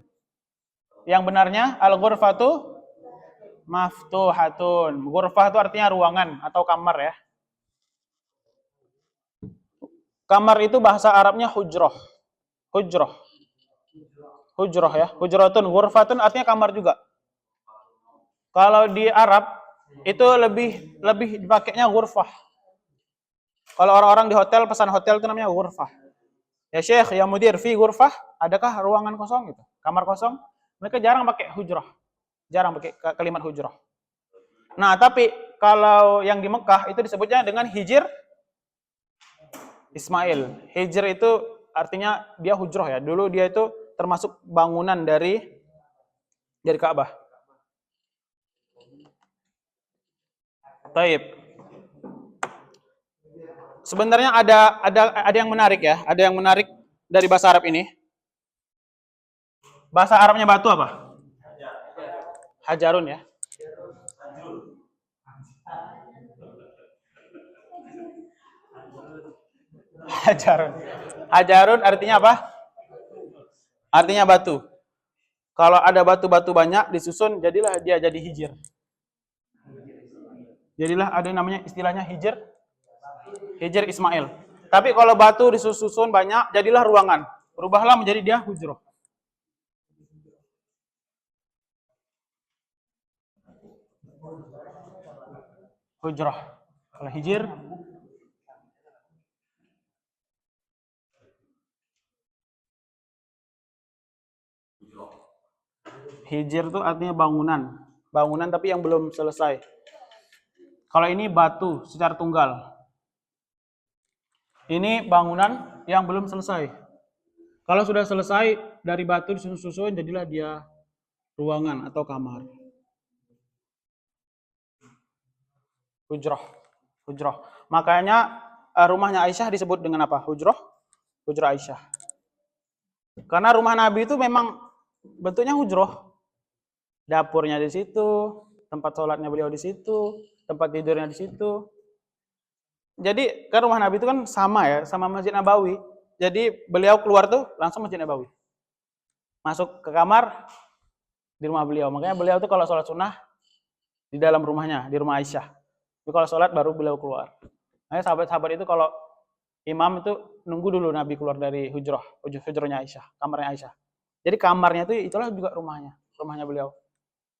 Yang benarnya al-ghurfatu maftuhatun. Ghurfah itu artinya ruangan atau kamar ya. Kamar itu bahasa Arabnya hujrah. Hujrah. Hujrah ya. Hujratun, ghurfatun artinya kamar juga. Kalau di Arab itu lebih dipakainya ghurfah. Kalau orang-orang di hotel, pesan hotel itu namanya ghurfah. Ya Syekh, ya mudir, fi ghurfah, adakah ruangan kosong gitu? Kamar kosong? Mereka jarang pakai hujrah. Jarang pakai kalimat hujrah. Nah, tapi kalau yang di Mekah itu disebutnya dengan hijr Ismail. Hijr itu artinya dia hujrah ya. Dulu dia itu termasuk bangunan dari Ka'bah. Taib. Sebenarnya ada yang menarik ya. Ada yang menarik dari bahasa Arab ini. Bahasa Arabnya batu apa? Hajarun ya. Hajarun. Hajarun artinya apa? Artinya batu. Kalau ada batu-batu banyak disusun, jadilah dia jadi hijir. Jadilah ada namanya istilahnya hijir Ismail. Tapi kalau batu disusun banyak, jadilah ruangan. Berubahlah menjadi dia hujrah. Hujrah. Kalau hijir hijir itu artinya bangunan. Bangunan tapi yang belum selesai. Kalau ini batu secara tunggal. Ini bangunan yang belum selesai. Kalau sudah selesai dari batu disusun-susun, jadilah dia ruangan atau kamar. Hujrah. Hujrah. Makanya rumahnya Aisyah disebut dengan apa? Hujrah. Hujrah Aisyah. Karena rumah Nabi itu memang bentuknya hujrah. Dapurnya di situ, tempat sholatnya beliau di situ, tempat tidurnya di situ. Jadi kan rumah Nabi itu kan sama ya, sama Masjid Nabawi. Jadi beliau keluar tuh langsung Masjid Nabawi. Masuk ke kamar di rumah beliau. Makanya beliau tuh kalau sholat sunnah di dalam rumahnya, di rumah Aisyah. Tapi kalau sholat baru beliau keluar. Makanya sahabat-sahabat itu kalau imam itu nunggu dulu Nabi keluar dari hujrahnya Aisyah, kamarnya Aisyah. Jadi kamarnya itu itulah juga rumahnya beliau.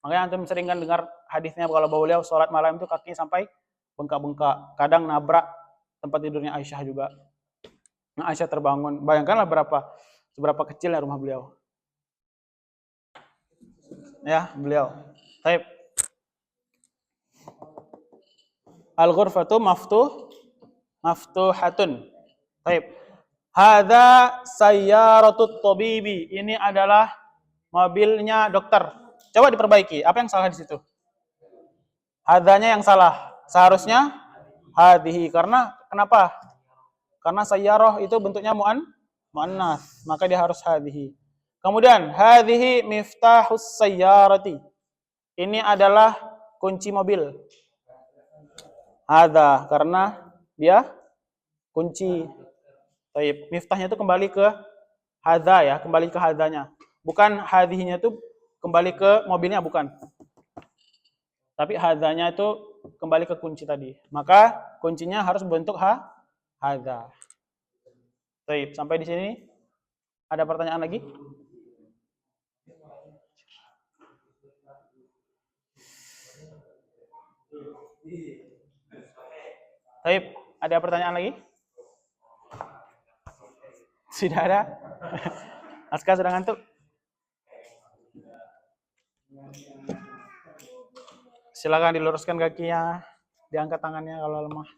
Makanya antum sering kan dengar hadisnya kalau beliau sholat malam itu kakinya sampai bengkak-bengkak. Kadang nabrak tempat tidurnya Aisyah juga. Nah, Aisyah terbangun. Bayangkanlah seberapa kecilnya rumah beliau. Ya, beliau. Taib. Al-ghurfatu maftuhatun. Taib. Hadza sayyaratut tabibi. Ini adalah mobilnya dokter. Coba diperbaiki. Apa yang salah di situ? Hadzanya yang salah. Seharusnya hadhihi. Karena kenapa? Karena sayyarah itu bentuknya muannats, maka dia harus hadhihi. Kemudian hadhihi miftahus sayyarati. Ini adalah kunci mobil. Hadza karena dia kunci. Baik, miftahnya itu kembali ke hadza ya, kembali ke hadzanya. Bukan hadhihinya itu kembali ke mobilnya, bukan. Tapi hadzanya itu kembali ke kunci tadi. Maka kuncinya harus bentuk hadza. Baik, sampai di sini ada pertanyaan lagi? Baik, ada pertanyaan lagi? Tidak ada? Aska sudah ngantuk? Silakan diluruskan kakinya, diangkat tangannya kalau lemah.